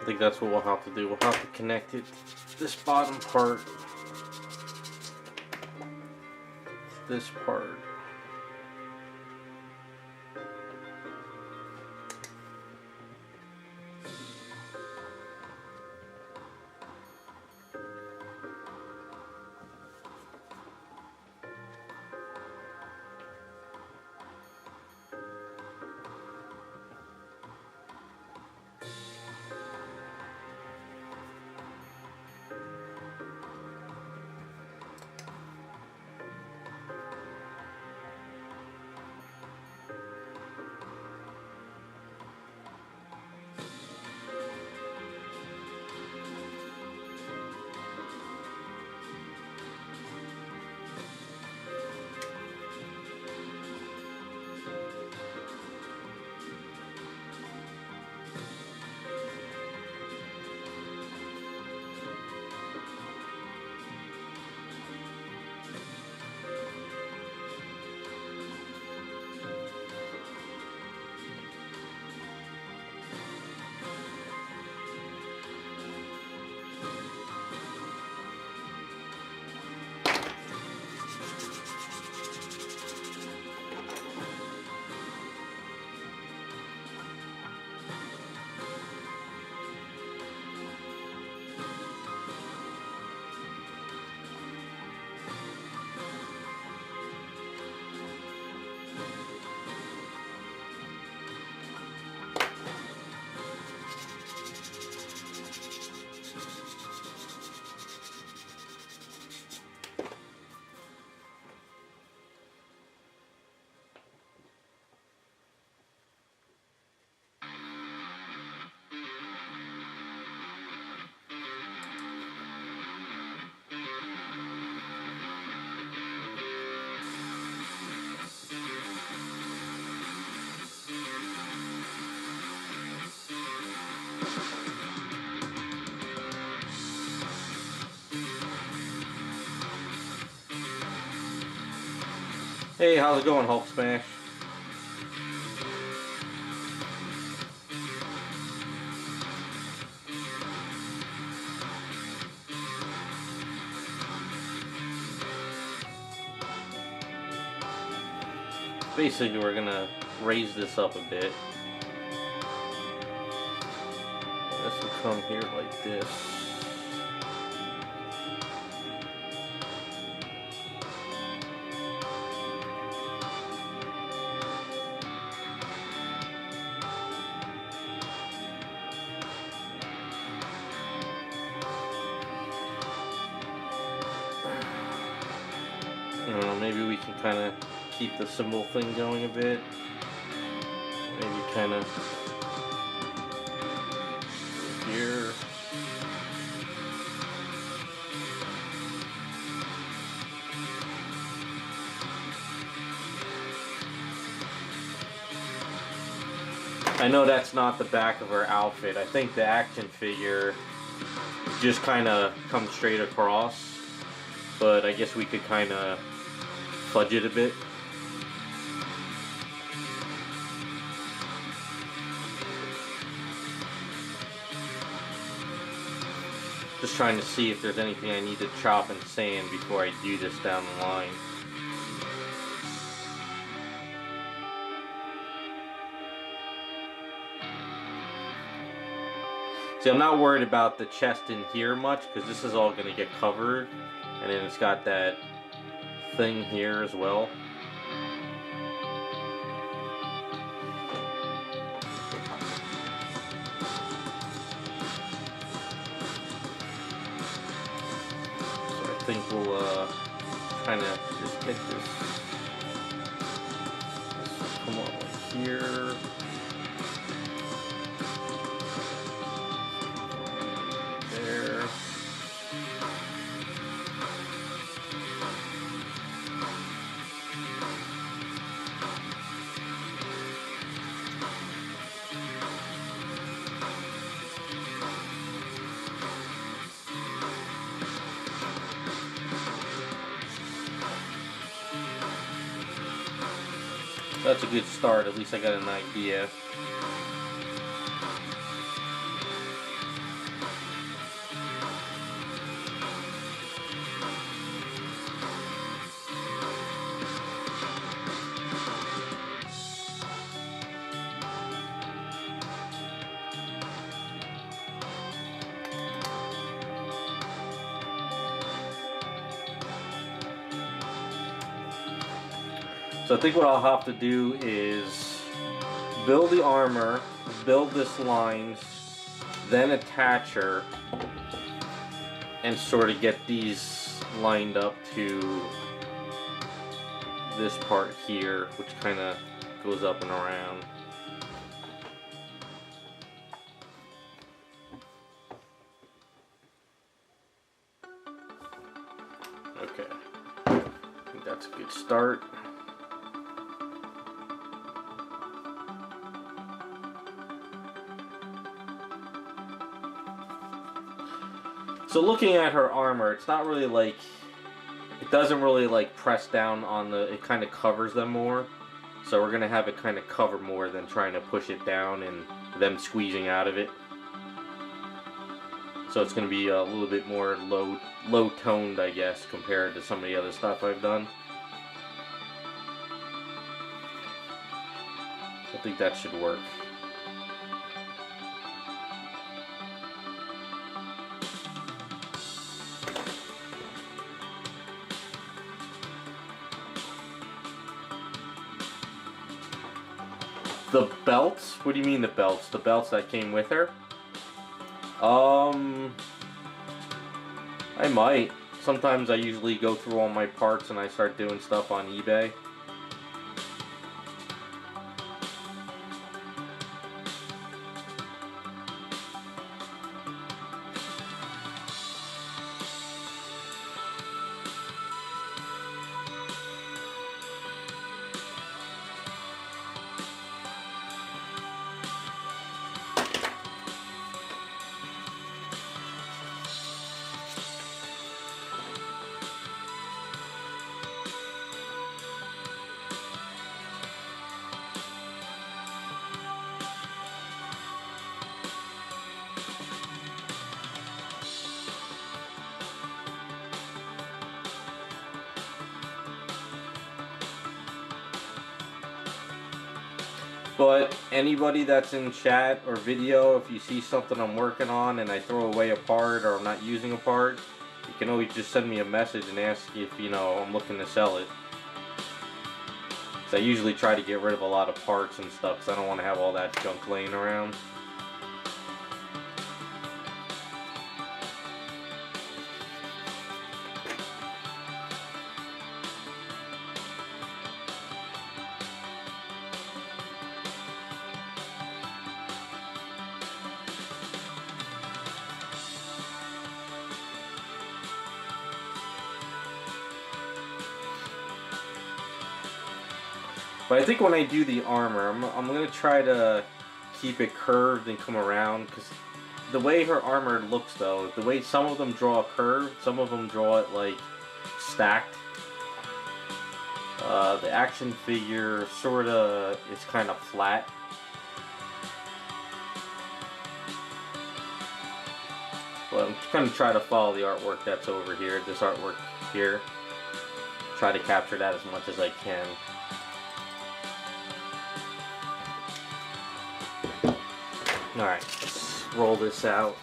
think that's what we'll have to do. We'll have to connect it, this bottom part, this part. Hey, how's it going, Hulk Smash? Basically, we're gonna raise this up a bit. This will come here like this. Maybe we can kind of keep the symbol thing going a bit. Maybe kind of here. I know that's not the back of her outfit. I think the action figure just kind of comes straight across, but I guess we could kind of fudge it a bit. Just trying to see if there's anything I need to chop and sand before I do this down the line. See, I'm not worried about the chest in here much because this is all going to get covered, and then it's got that thing here as well. So I think we'll kind of just get this will come on like here. There. That's a good start, at least I got an idea. So I think what I'll have to do is build the armor, build this lines, then attach her, and sort of get these lined up to this part here, which kind of goes up and around. Okay, I think that's a good start. So looking at her armor, it's not really like, it doesn't really like press down on the, it kind of covers them more. So we're going to have it kind of cover more than trying to push it down and them squeezing out of it. So it's going to be a little bit more low toned, I guess, compared to some of the other stuff I've done. I think that should work. The belts? What do you mean the belts? The belts that came with her? I might. Sometimes I usually go through all my parts and I start doing stuff on eBay. But anybody that's in chat or video, if you see something I'm working on and I throw away a part or I'm not using a part, you can always just send me a message and ask if, you know, I'm looking to sell it. So I usually try to get rid of a lot of parts and stuff because I don't want to have all that junk laying around. But I think when I do the armor, I'm going to try to keep it curved and come around, because the way her armor looks though, the way some of them draw a curve, some of them draw it like stacked. The action figure sorta is kind of flat. But I'm just going to try to follow the artwork that's over here, this artwork here. Try to capture that as much as I can. Alright, let's roll this out.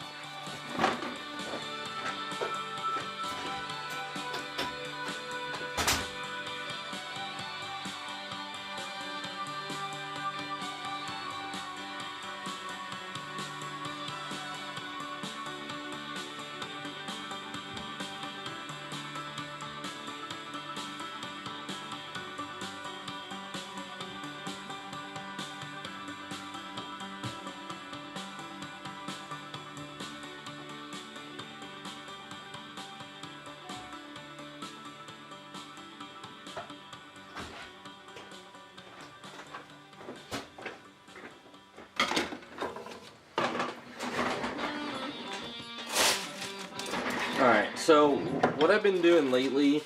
Alright, so what I've been doing lately,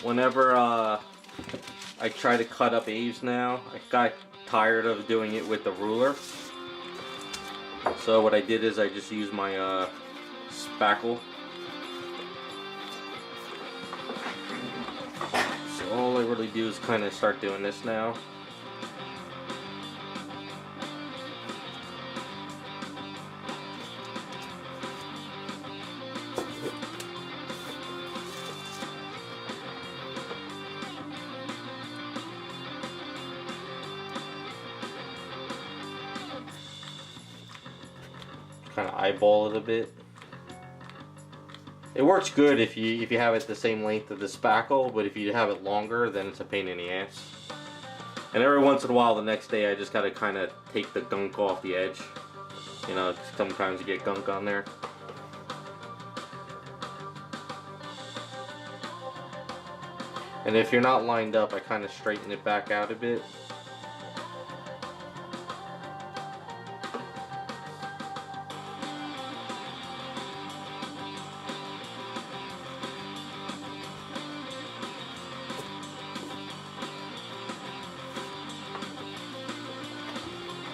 whenever I try to cut up Aves now, I got tired of doing it with the ruler. So what I did is I just used my spackle. So all I really do is kind of start doing this now. kind of eyeball it a bit. It works good if you have it the same length of the spackle, but if you have it longer, then it's a pain in the ass. And every once in a while, the next day, I just gotta kind of take the gunk off the edge. You know, sometimes you get gunk on there. And if you're not lined up, I kind of straighten it back out a bit.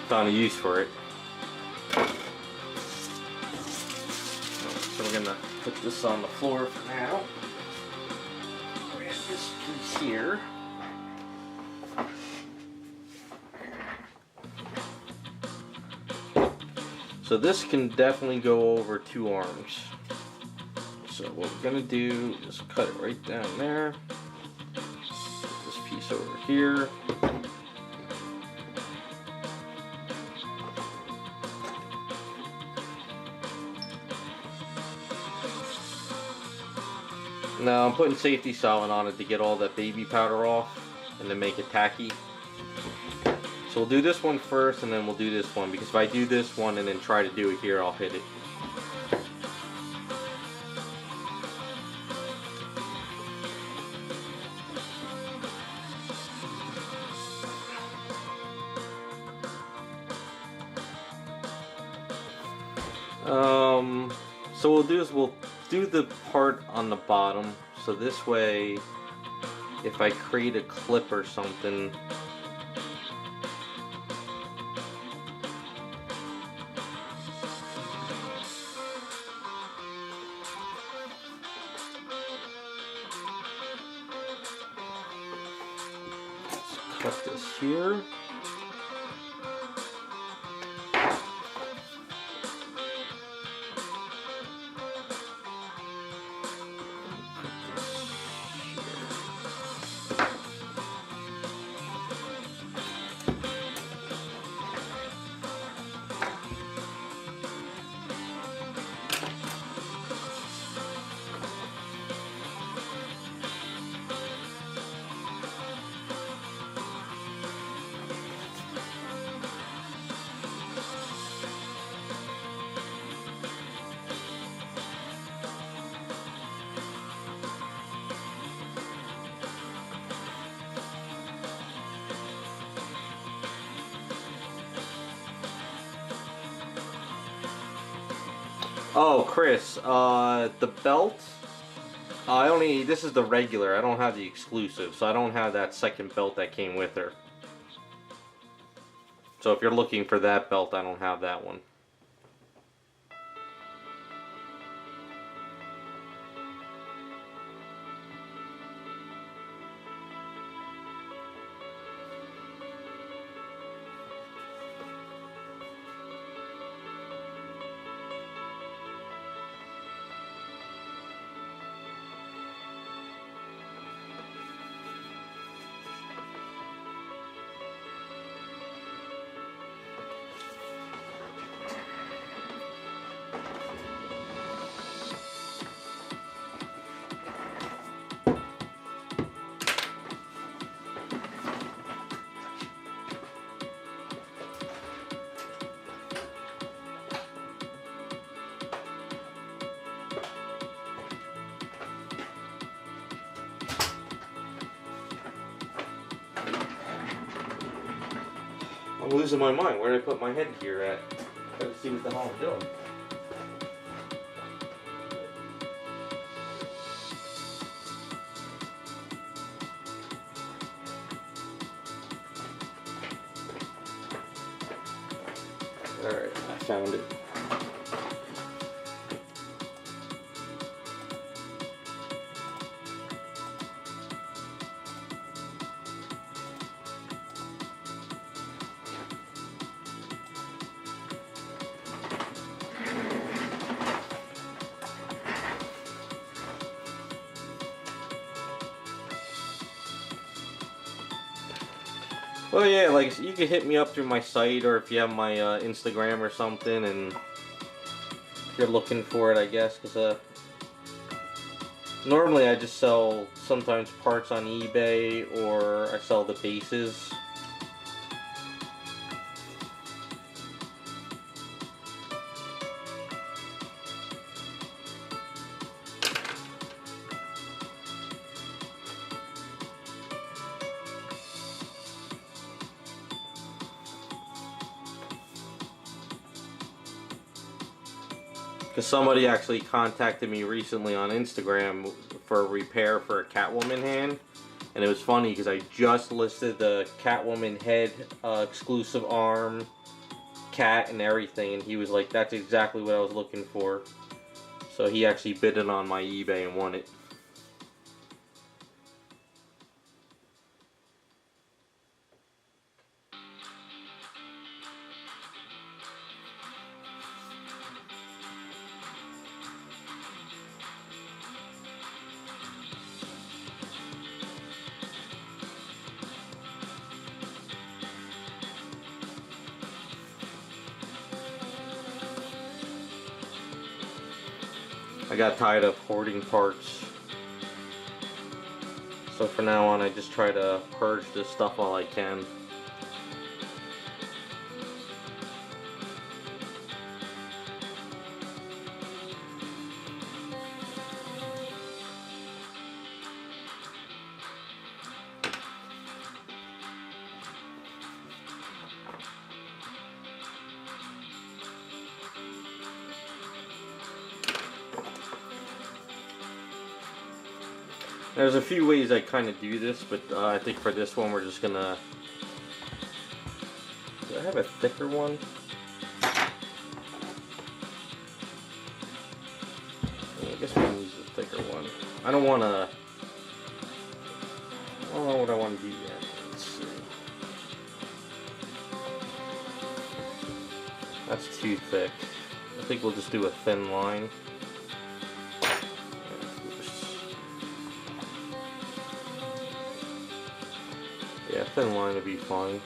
Found a use for it. So we're gonna put this on the floor for now. Grab this piece here. So this can definitely go over 2 arms. So what we're gonna do is cut it right down there. Put this piece over here. Now I'm putting safety solvent on it to get all that baby powder off and to make it tacky. So we'll do this one first and then we'll do this one, because if I do this one and then try to do it here, I'll hit it. So what we'll do is we'll do the part on the bottom, so this way if I create a clip or something, let's cut this here. Oh, Chris, the belt, this is the regular, I don't have the exclusive, so I don't have that second belt that came with her. So if you're looking for that belt, I don't have that one. I'm losing my mind. Where did I put my head gear at? Gotta see what the hell I'm doing. Alright, I found it. Well, yeah, like, you can hit me up through my site, or if you have my Instagram or something, and you're looking for it, I guess, because normally I just sell sometimes parts on eBay, or I sell the bases. Because somebody actually contacted me recently on Instagram for a repair for a Catwoman hand. And it was funny because I just listed the Catwoman head, exclusive arm, cat, and everything. And he was like, that's exactly what I was looking for. So he actually bid it on my eBay and won it. I got tired of hoarding parts. So from now on I just try to purge this stuff all I can. There's a few ways I kind of do this, but I think for this one we're just gonna... Do I have a thicker one? I guess we can use a thicker one. I don't want to... I don't know what I want to do yet. Let's see. That's too thick. I think we'll just do a thin line. Yeah, thin line would be fine.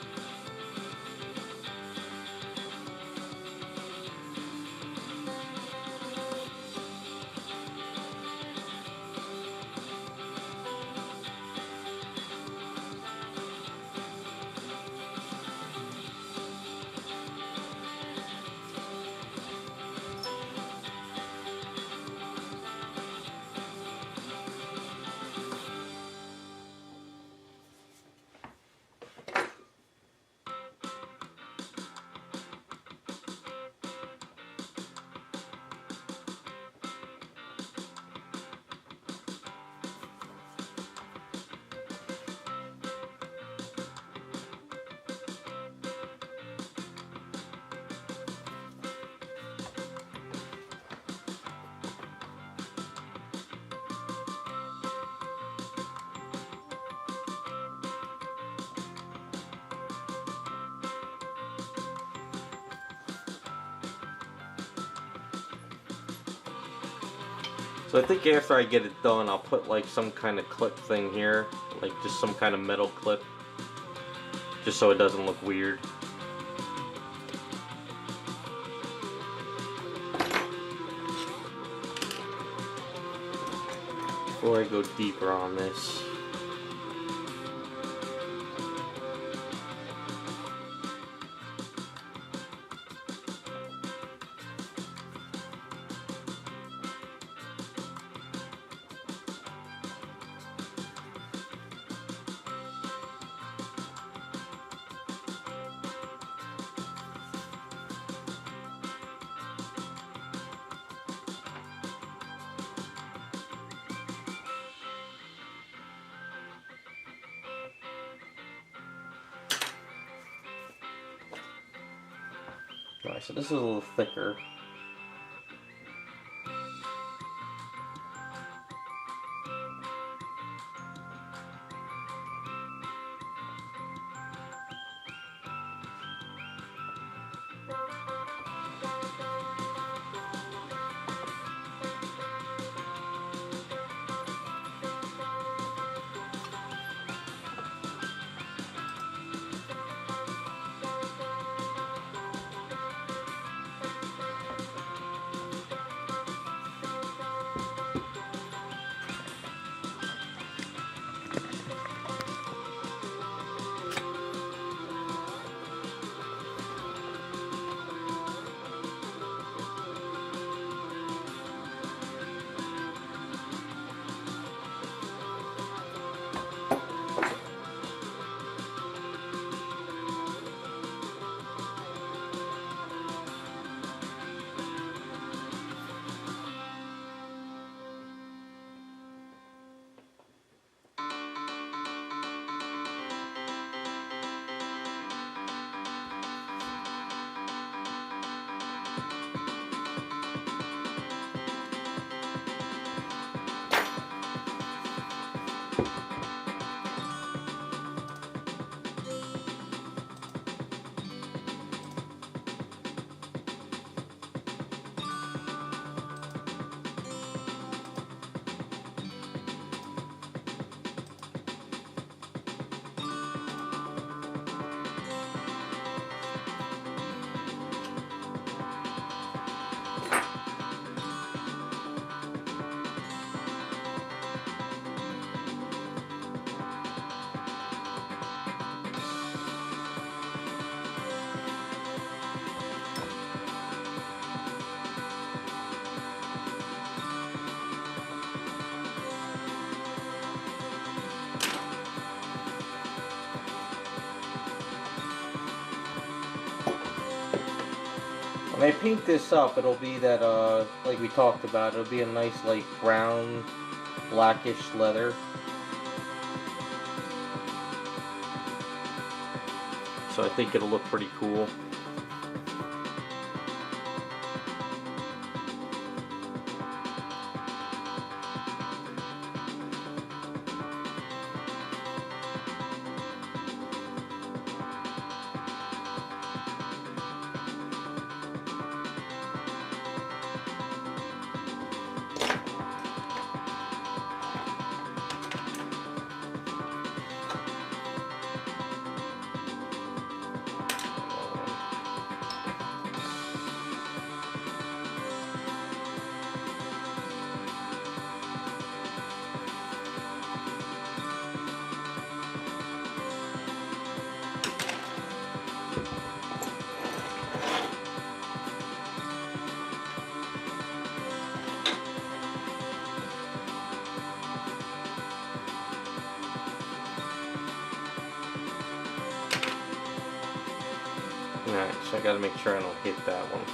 So I think after I get it done, I'll put like some kind of clip thing here, like just some kind of metal clip, just so it doesn't look weird. Before I go deeper on this. Alright, so this is a little thicker. When I paint this up, it'll be that, like we talked about, it'll be a nice, like, brown, blackish leather. So I think it'll look pretty cool. Alright, so I gotta make sure I don't hit that one.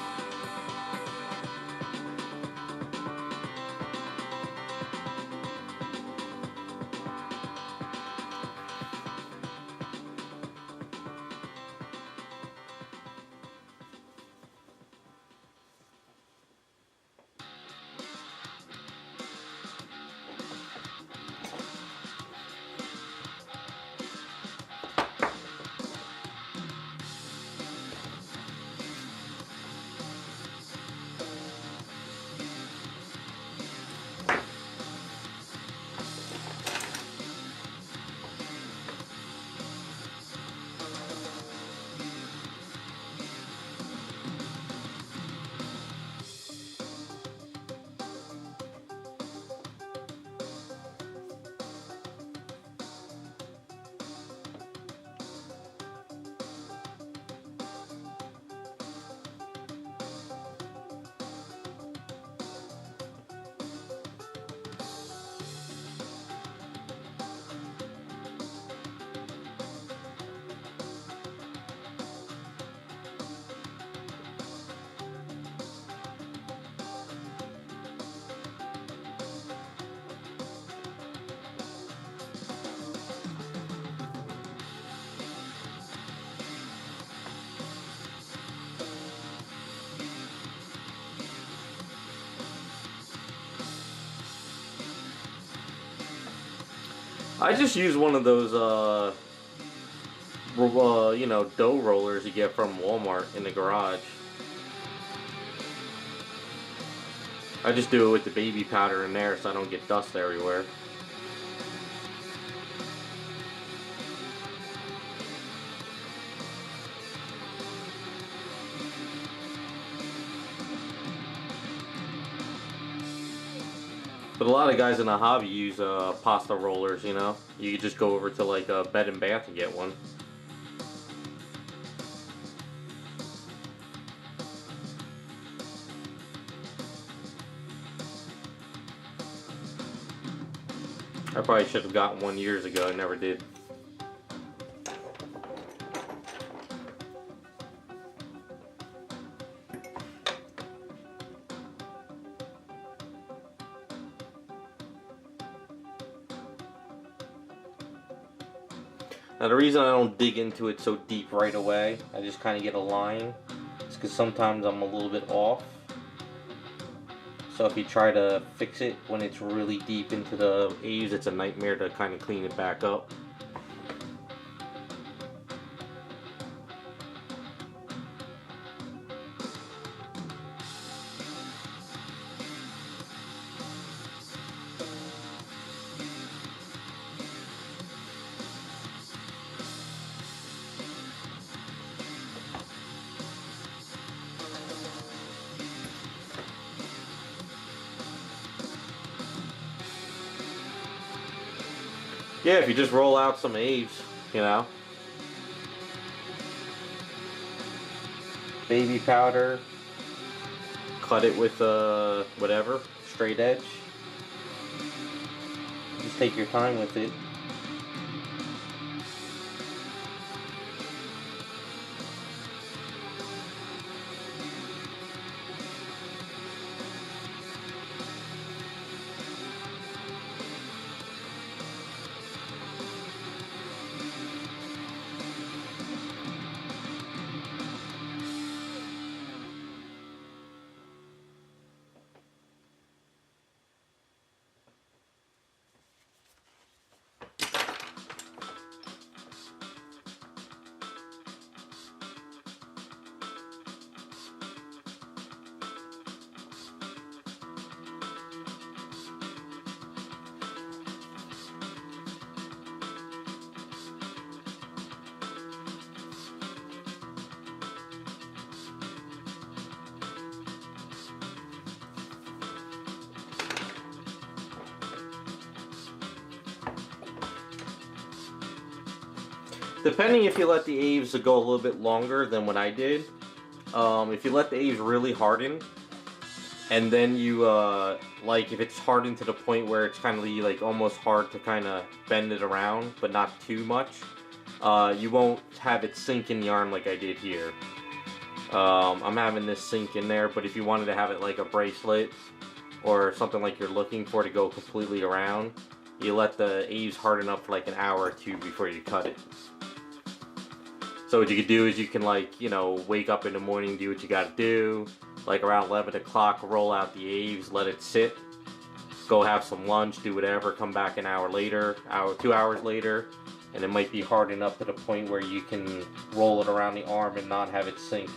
I just use one of those, you know, dough rollers you get from Walmart in the garage. I just do it with the baby powder in there so I don't get dust everywhere. But a lot of guys in the hobby use pasta rollers, you know. You could just go over to like a Bed and Bath and get one. I probably should have gotten one years ago, I never did. Now the reason I don't dig into it so deep right away, I just kind of get a line, is because sometimes I'm a little bit off. So if you try to fix it when it's really deep into the A's, it's a nightmare to kind of clean it back up. Yeah, if you just roll out some A's, you know. Baby powder. Cut it with whatever, straight edge. Just take your time with it. Depending if you let the aves go a little bit longer than what I did. If you let the aves really harden, and then you, like, if it's hardened to the point where it's kind of like almost hard to kind of bend it around, but not too much, you won't have it sink in the arm like I did here. I'm having this sink in there, but if you wanted to have it like a bracelet or something like you're looking for to go completely around, you let the aves harden up for like an hour or two before you cut it. So what you could do is you can, like, you know, wake up in the morning, do what you gotta do, like around 11 o'clock, roll out the aves, let it sit, go have some lunch, do whatever, come back an hour later, 2 hours later, and it might be hardened up to the point where you can roll it around the arm and not have it sink.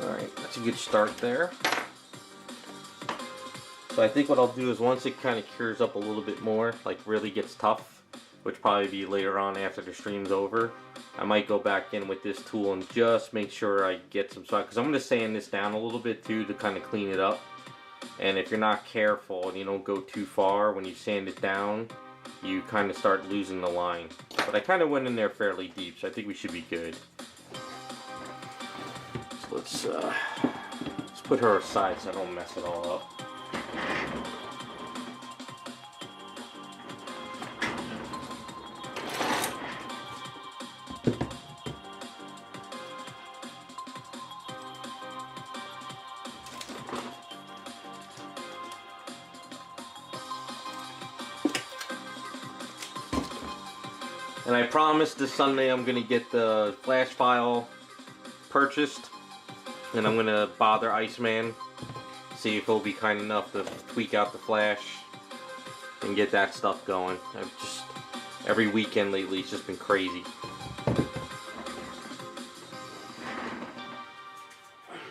Alright, that's a good start there. So I think what I'll do is once it kind of cures up a little bit more, like really gets tough, which probably be later on after the stream's over, I might go back in with this tool and just make sure I get some because I'm going to sand this down a little bit too to kind of clean it up. And if you're not careful and you don't go too far when you sand it down, you kind of start losing the line. But I kind of went in there fairly deep, so I think we should be good. So let's put her aside so I don't mess it all up. And I promise this Sunday I'm going to get the flash file purchased. And I'm going to bother Iceman, see if he'll be kind enough to tweak out the flash and get that stuff going. I've just, every weekend lately it's just been crazy.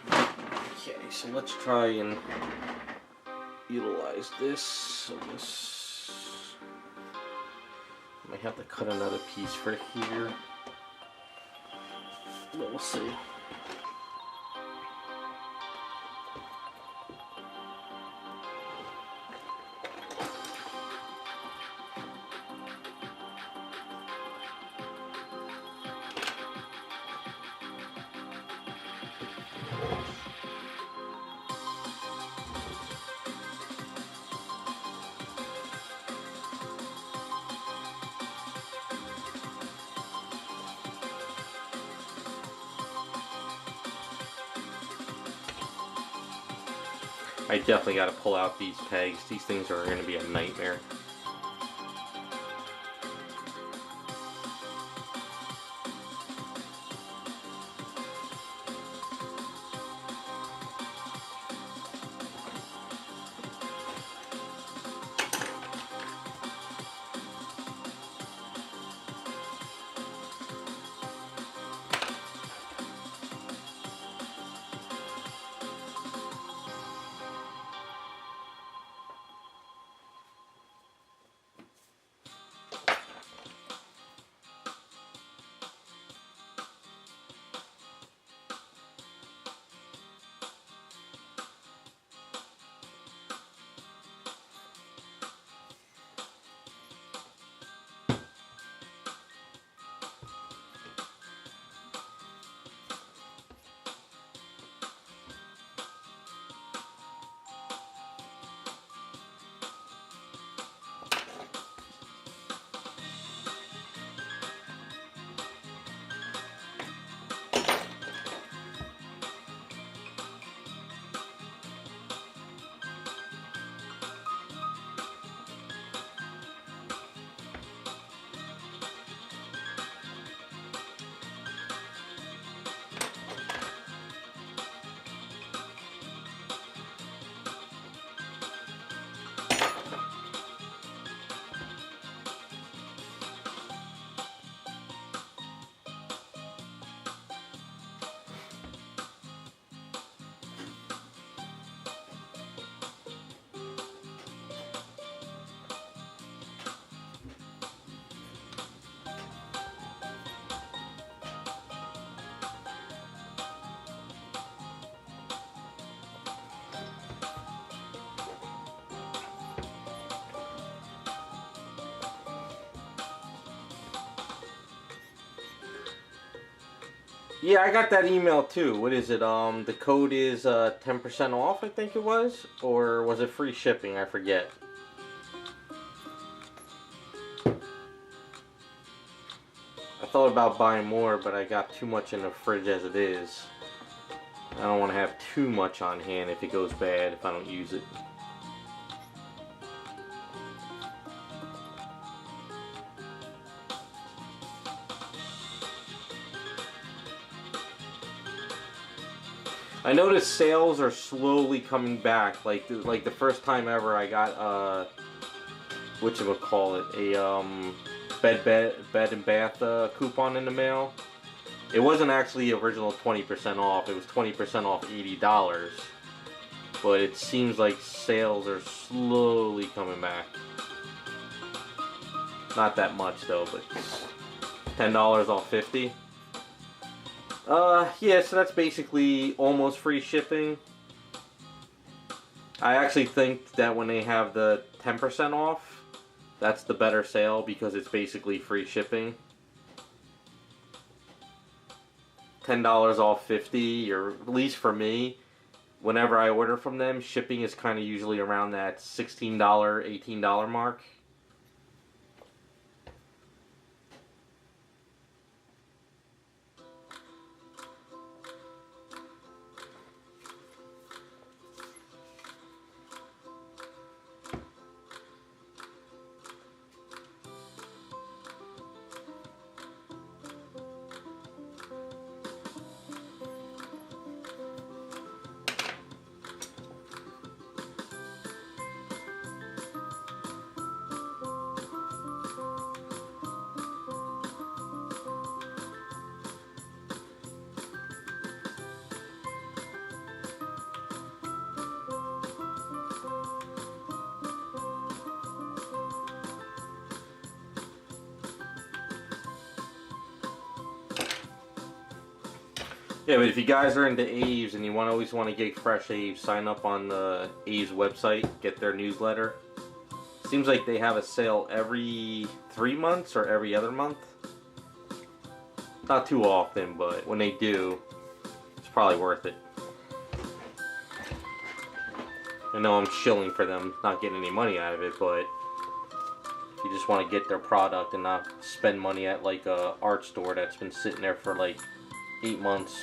Okay, so let's try and utilize this. So this, I might have to cut another piece for here, but we'll see. I definitely got to pull out these pegs. These things are going to be a nightmare. Yeah, I got that email too. What is it? The code is 10% off, I think it was, or was it free shipping? I forget. I thought about buying more, but I got too much in the fridge as it is. I don't want to have too much on hand if it goes bad if I don't use it. I noticed sales are slowly coming back. Like the first time ever, I got whatchamacallit, a bed and bath coupon in the mail. It wasn't actually the original 20% off. It was 20% off $80. But it seems like sales are slowly coming back. Not that much though, but $10 off 50. Yeah, so that's basically almost free shipping. I actually think that when they have the 10% off, that's the better sale because it's basically free shipping. $10 off 50, or at least for me, whenever I order from them, shipping is kind of usually around that $16, $18 mark. Yeah, but if you guys are into Aves and you always want to get fresh Aves, sign up on the Aves website, get their newsletter. Seems like they have a sale every 3 months or every other month. Not too often, but when they do, it's probably worth it. I know I'm shilling for them, not getting any money out of it, but if you just want to get their product and not spend money at like a art store that's been sitting there for like 8 months.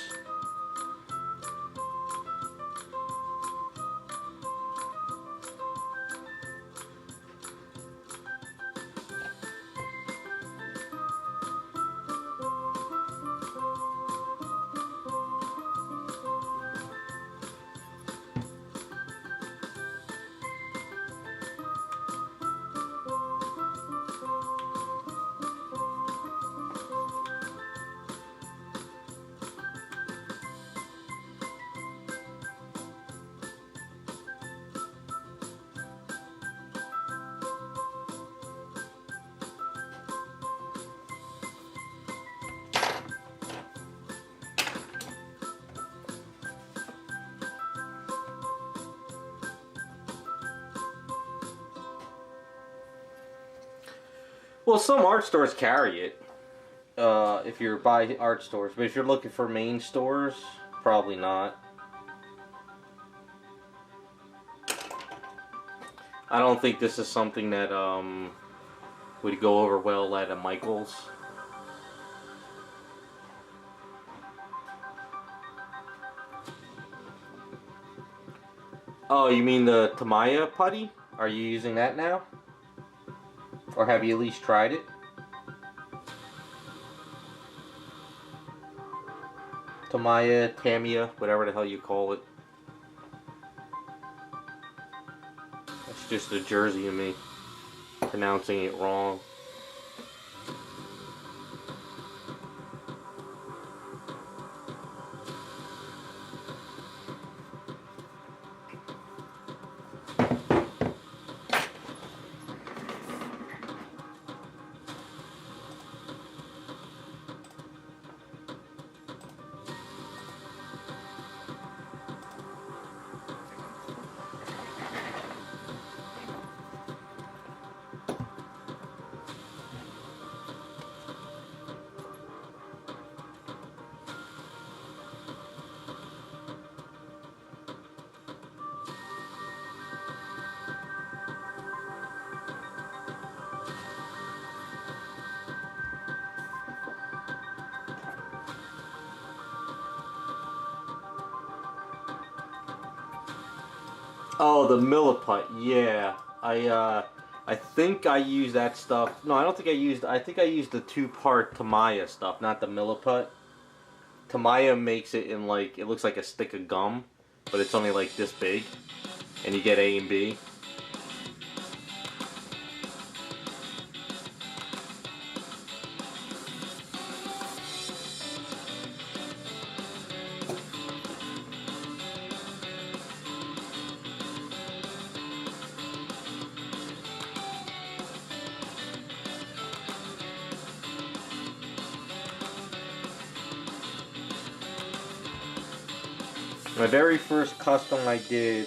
Well, some art stores carry it. If you're by art stores, but if you're looking for main stores, probably not. I don't think this is something that would go over well at a Michael's. Oh, you mean the Tamiya putty? Are you using that now? Or have you at least tried it? Tamiya, whatever the hell you call it. That's just a Jersey in me, pronouncing it wrong. Oh, the milliput. Yeah, I think I used that stuff. No, I don't think I used. I think I used the 2-part Tamiya stuff, not the milliput. Tamiya makes it in like, it looks like a stick of gum, but it's only like this big, and you get A and B. My very first custom I did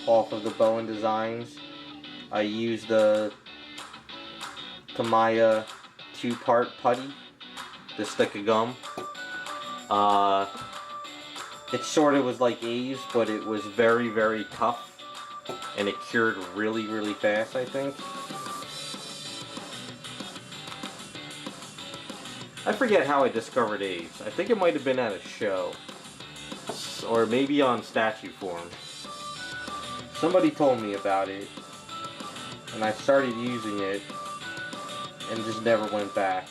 off of the Bowen Designs, I used the Tamiya 2-part putty, the stick of gum. It sort of was like A's, but it was very, very tough, and it cured really, really fast, I think. I forget how I discovered A's. I think it might have been at a show. Or maybe on statue form. Somebody told me about it, and I started using it, and just never went back.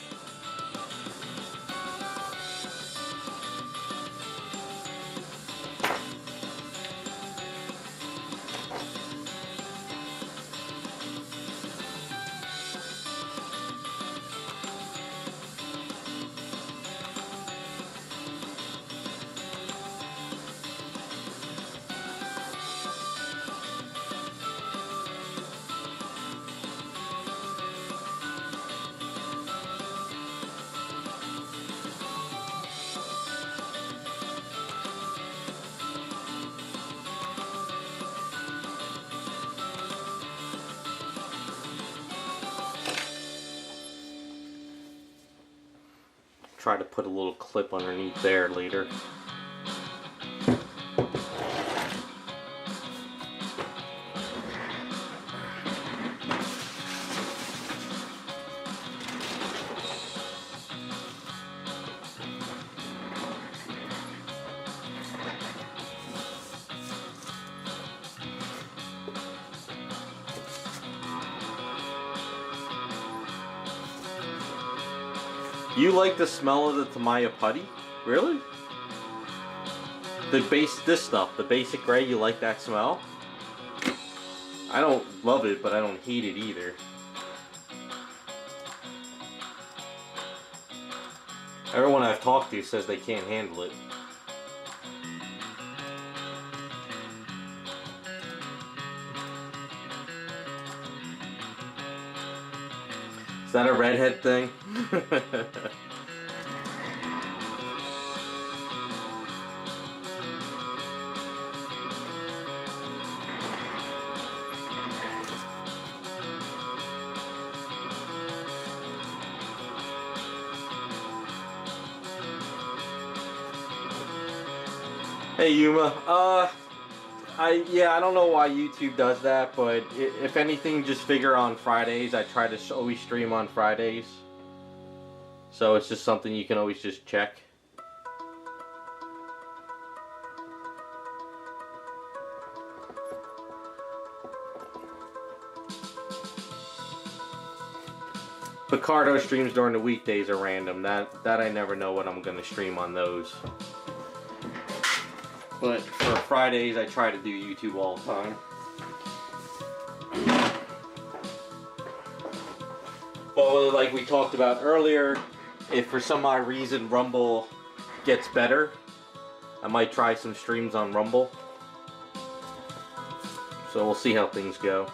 Try to put a little clip underneath there later. You like the smell of the Tamiya putty? Really? This stuff, the basic gray, you like that smell? I don't love it, but I don't hate it either. Everyone I've talked to says they can't handle it. Is that a redhead thing? Hey Yuma, I don't know why YouTube does that, but if anything, just figure on Fridays. I try to always stream on Fridays, so it's just something you can always just check. Picardo streams during the weekdays are random. That I never know what I'm gonna stream on those. But for Fridays, I try to do YouTube all the time. But like we talked about earlier, if for some odd reason Rumble gets better, I might try some streams on Rumble. So we'll see how things go.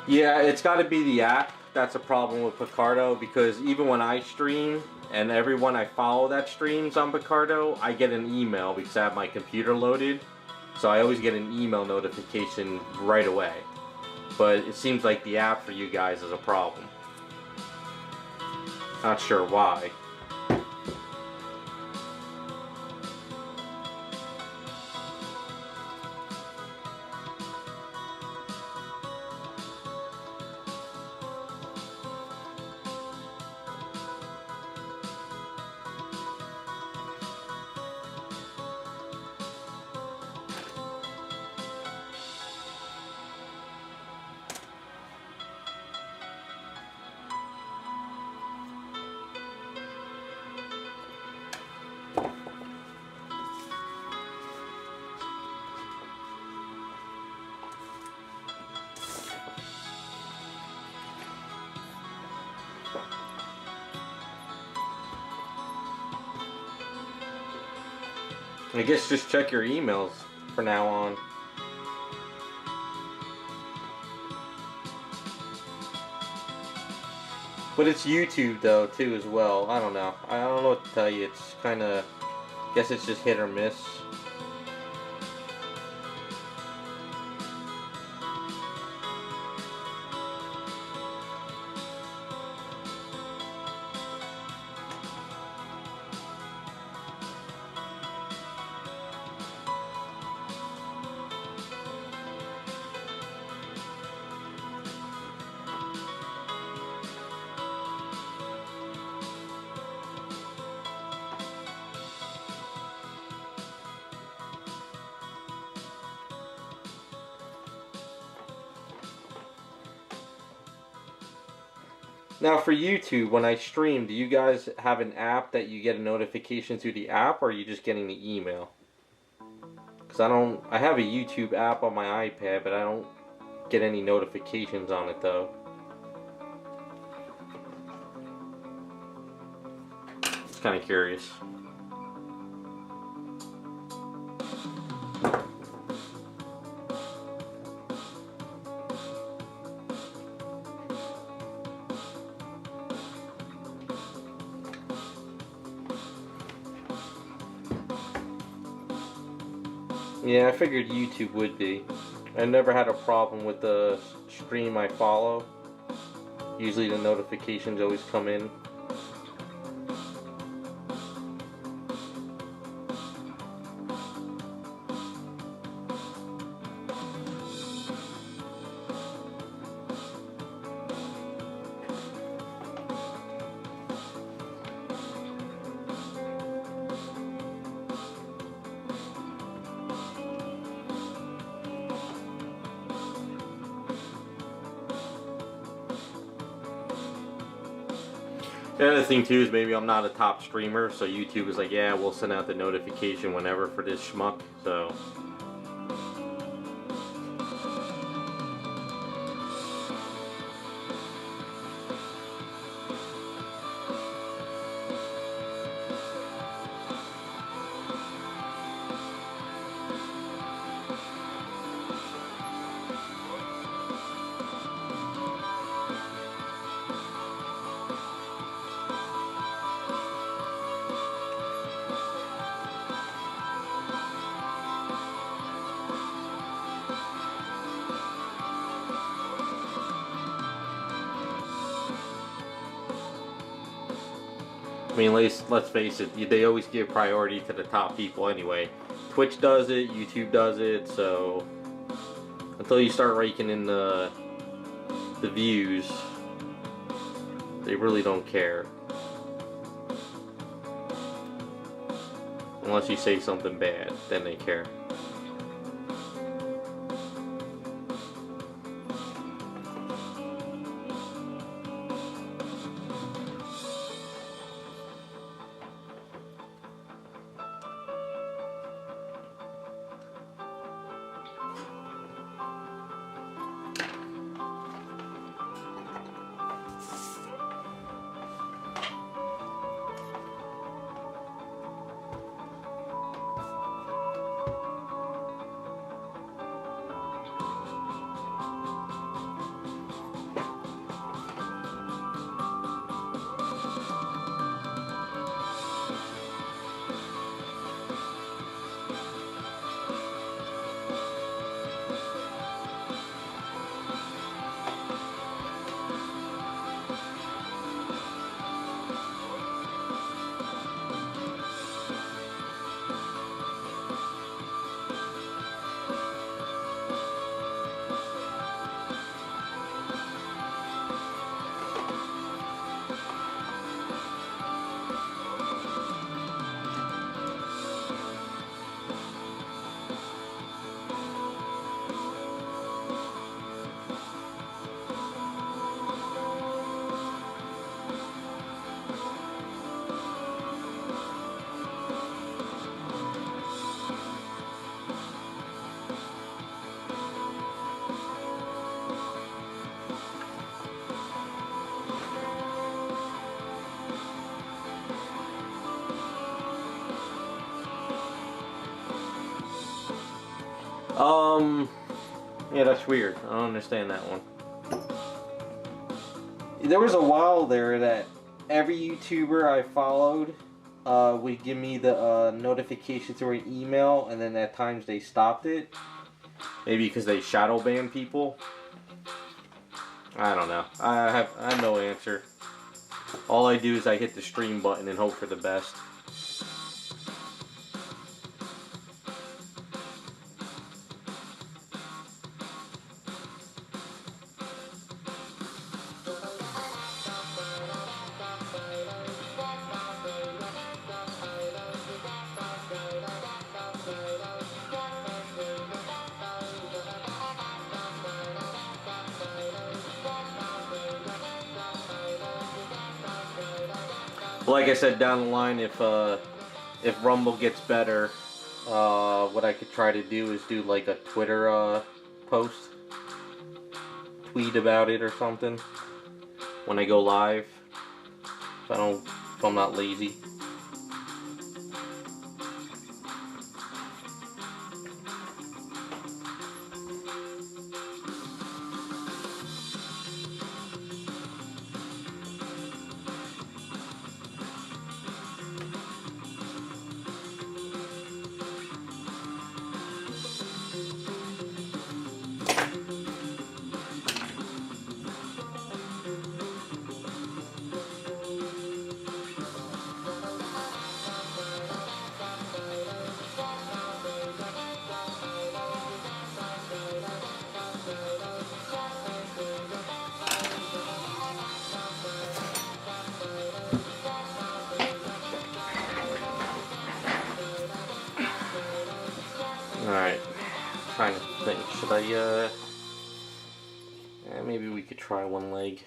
Yeah, it's got to be the app. That's a problem with Picardo, because even when I stream and everyone I follow that streams on Picardo, I get an email because I have my computer loaded. So I always get an email notification right away. But it seems like the app for you guys is a problem. Not sure why. I guess just check your emails for now on. But it's YouTube though too as well. I don't know. I don't know what to tell you. It's kind of, guess it's just hit or miss. Now for YouTube, when I stream, do you guys have an app that you get a notification through the app, or are you just getting the email? Because I have a YouTube app on my iPad, but I don't get any notifications on it though. It's kind of curious. Yeah, I figured YouTube would be. I never had a problem with the stream I follow. Usually the notifications always come in. The other thing too is maybe I'm not a top streamer, so YouTube is like, yeah, we'll send out the notification whenever for this schmuck, so. I mean, let's face it, they always give priority to the top people anyway. Twitch does it, YouTube does it, so until you start raking in the views, they really don't care. Unless you say something bad, then they care. Yeah, that's weird. I don't understand that one. There was a while there that every YouTuber I followed would give me the notification through an email, and then at times they stopped it. Maybe because they shadow ban people. I don't know. I have no answer. All I do is I hit the stream button and hope for the best. Like I said, down the line, if Rumble gets better, what I could try to do is do like a Twitter post, tweet about it or something when I go live. If I'm not lazy. Alright, trying to think, should I, maybe we could try one leg.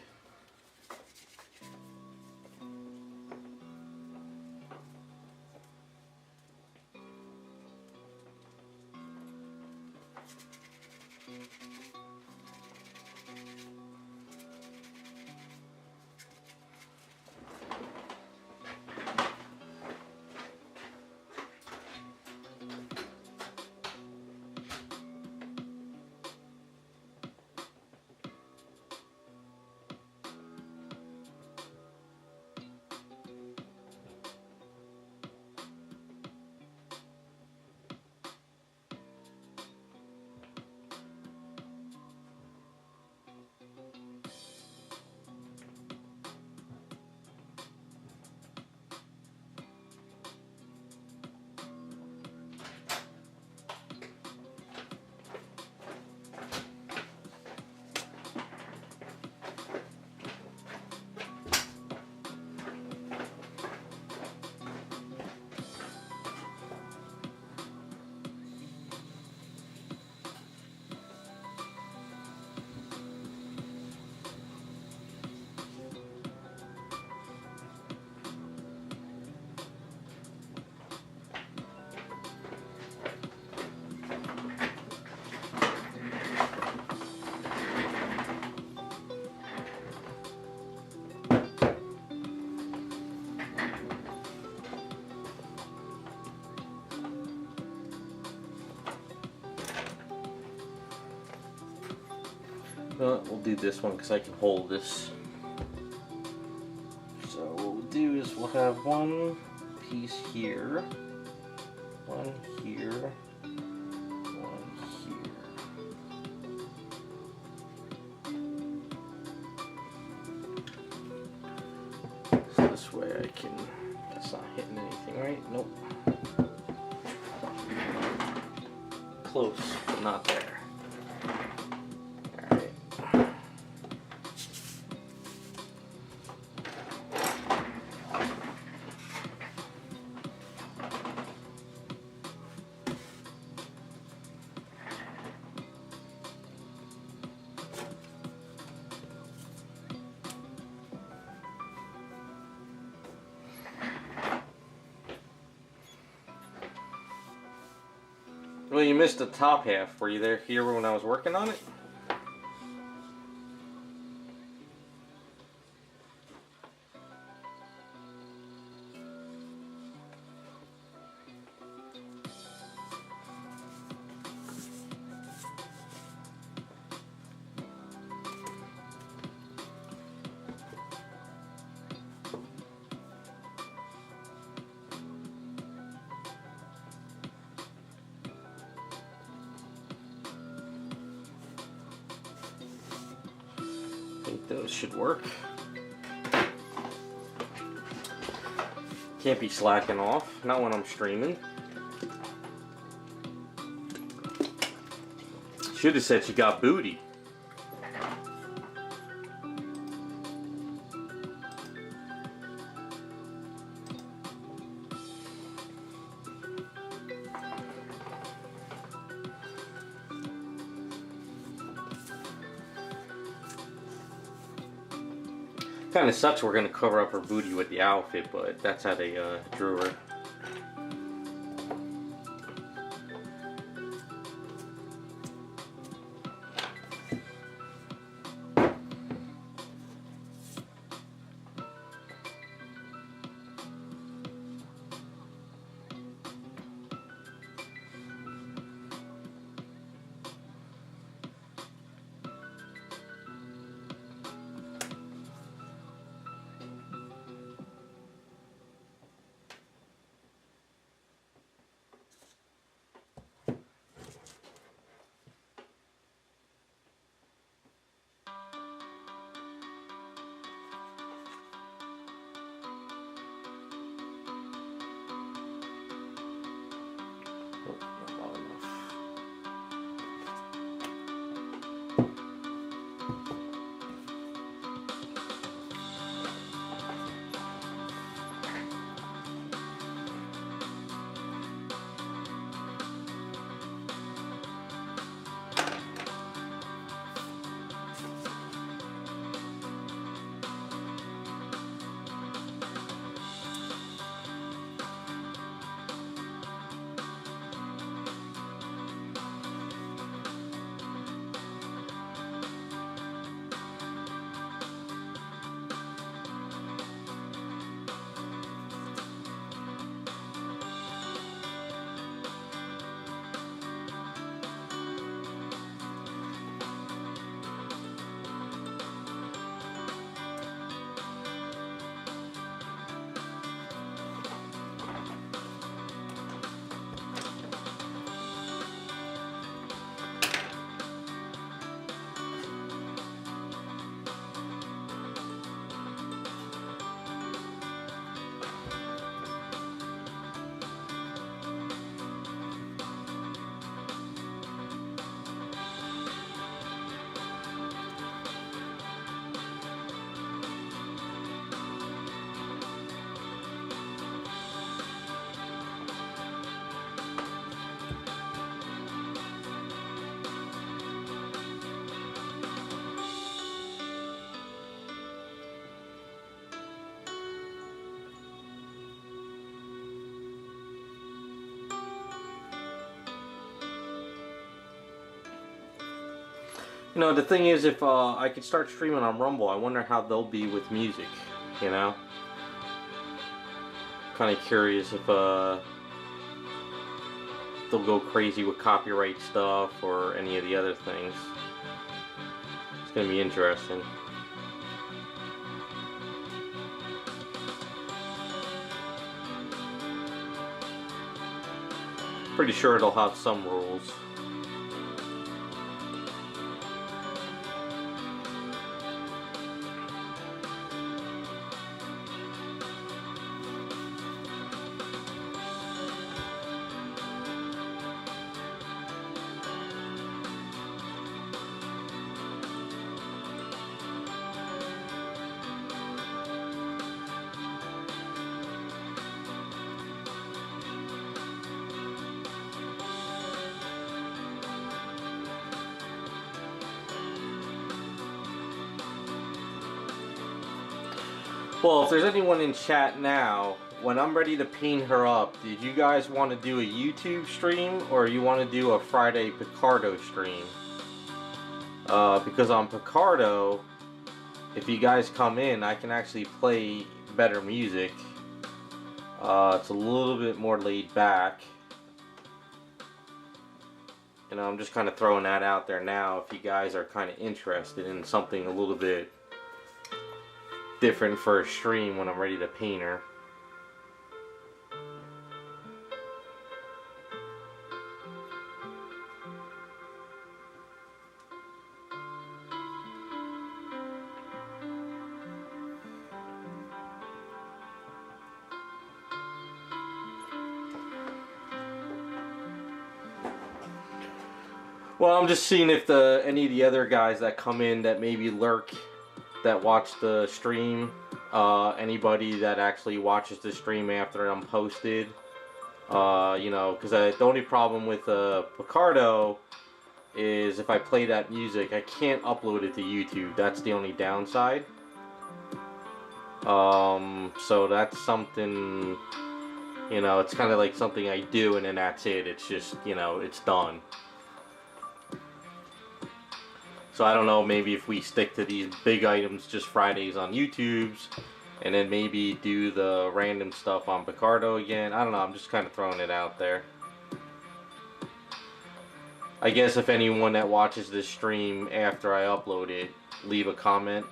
We'll do this one because I can hold this. So what we'll do is we'll have one piece here, one here, one here. So this way I can, that's not hitting anything, right? Nope. Close, but not there. Well, you missed the top half. Were you here when I was working on it? think those should work. Can't be slacking off, not when I'm streaming. Should have said she got booty. Kind of sucks we're gonna cover up her booty with the outfit, but that's how they drew her. You know, the thing is, if I could start streaming on Rumble, I wonder how they'll be with music, you know? Kind of curious if they'll go crazy with copyright stuff or any of the other things. It's going to be interesting. Pretty sure it'll have some rules. Well, if there's anyone in chat now, when I'm ready to paint her up, did you guys want to do a YouTube stream or you want to do a Friday Picardo stream? Because on Picardo, if you guys come in, I can actually play better music. It's a little bit more laid back. You know, I'm just kind of throwing that out there now if you guys are kind of interested in something a little bit different for a stream when I'm ready to paint her. Well, I'm just seeing if any of the other guys that come in that maybe lurk, that watch the stream, anybody that actually watches the stream after I'm posted, you know, because the only problem with Picardo is if I play that music, I can't upload it to YouTube. That's the only downside. So that's something, you know, it's kind of like something I do and then that's it. It's just, you know, it's done. So I don't know, maybe if we stick to these big items just Fridays on YouTube's, and then maybe do the random stuff on Picardo again. I don't know, I'm just kind of throwing it out there. I guess if anyone that watches this stream after I upload it, leave a comment.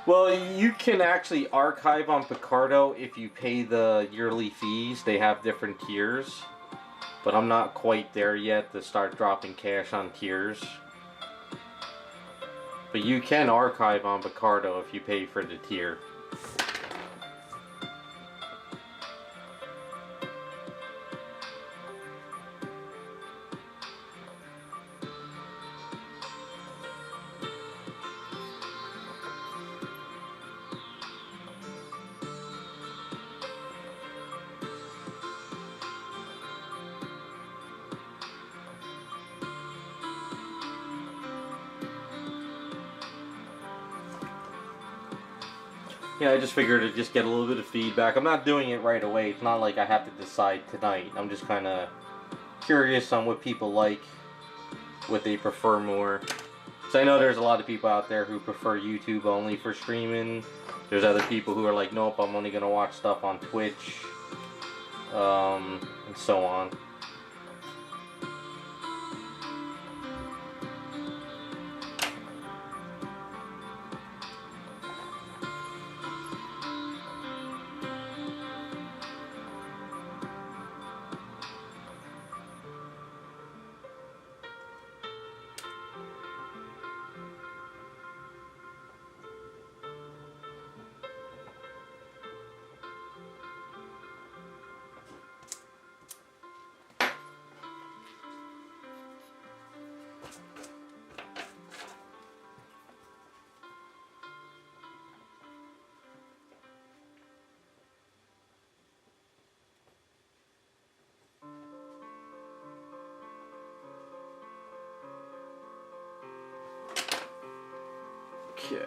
Well, you can actually archive on Picardo if you pay the yearly fees. They have different tiers, but I'm not quite there yet to start dropping cash on tiers. But you can archive on Picardo if you pay for the tier. Yeah, I just figured to just get a little bit of feedback. I'm not doing it right away. It's not like I have to decide tonight. I'm just kind of curious on what people like, what they prefer more. So I know there's a lot of people out there who prefer YouTube only for streaming. There's other people who are like, nope, I'm only going to watch stuff on Twitch, and so on. Okay,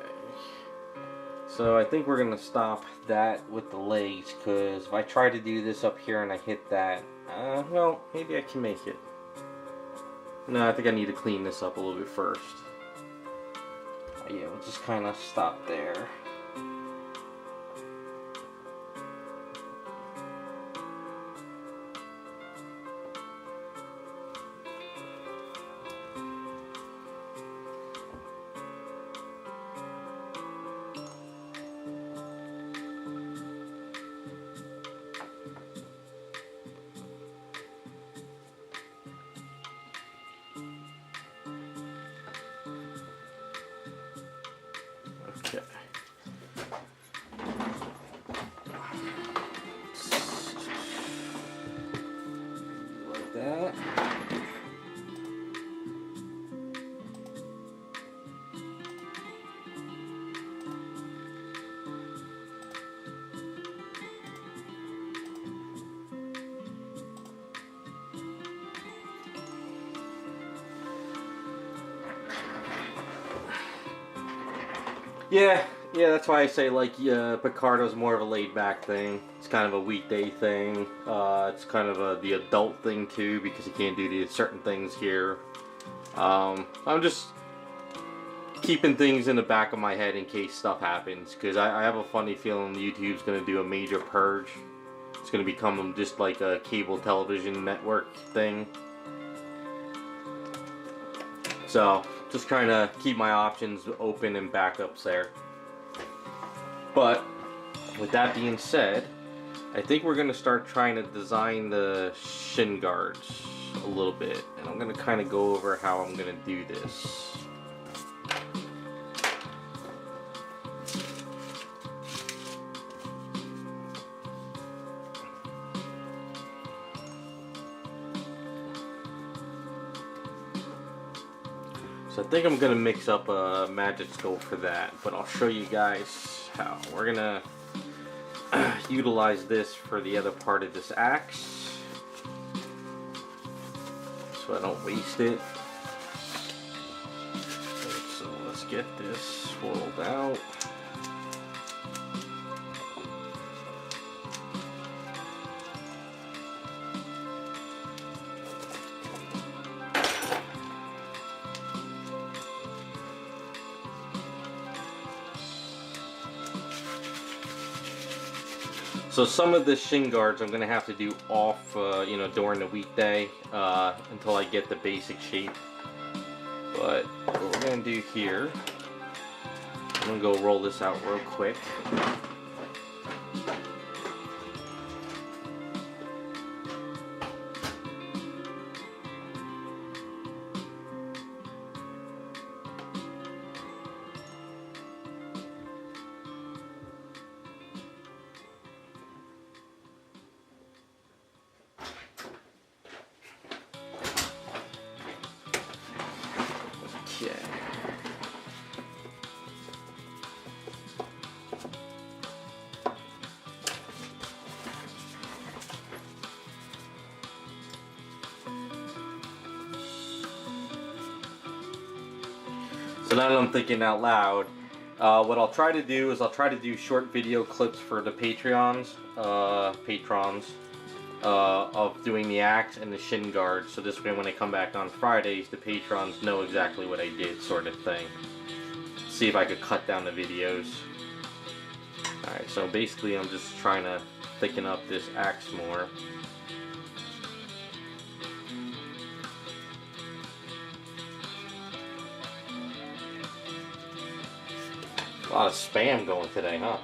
so I think we're gonna stop that with the legs, because if I try to do this up here and I hit that, well, maybe I can make it. No, I think I need to clean this up a little bit first. Yeah, we'll just kind of stop there. Yeah, that's why I say, like, Picardo's more of a laid-back thing. It's kind of a weekday thing. It's kind of the adult thing, too, because you can't do these certain things here. I'm just keeping things in the back of my head in case stuff happens, because I have a funny feeling YouTube's going to do a major purge. It's going to become just like a cable television network thing. So, just trying to keep my options open and backups there. But, with that being said, I think we're going to start trying to design the shin guards a little bit. And I'm going to kind of go over how I'm going to do this. So I think I'm gonna mix up a magic scope for that, but I'll show you guys how. We're gonna utilize this for the other part of this axe, so I don't waste it. So let's get this swirled out. So some of the shin guards I'm gonna have to do off, you know, during the weekday until I get the basic shape. But what we're gonna do here, I'm gonna go roll this out real quick. Okay. So now that I'm thinking out loud, what I'll try to do is I'll try to do short video clips for the patrons of doing the axe and the shin guard, so this way when I come back on Fridays, the patrons know exactly what I did, sort of thing. See if I could cut down the videos. Alright, so basically I'm just trying to thicken up this axe more. A lot of spam going today, huh?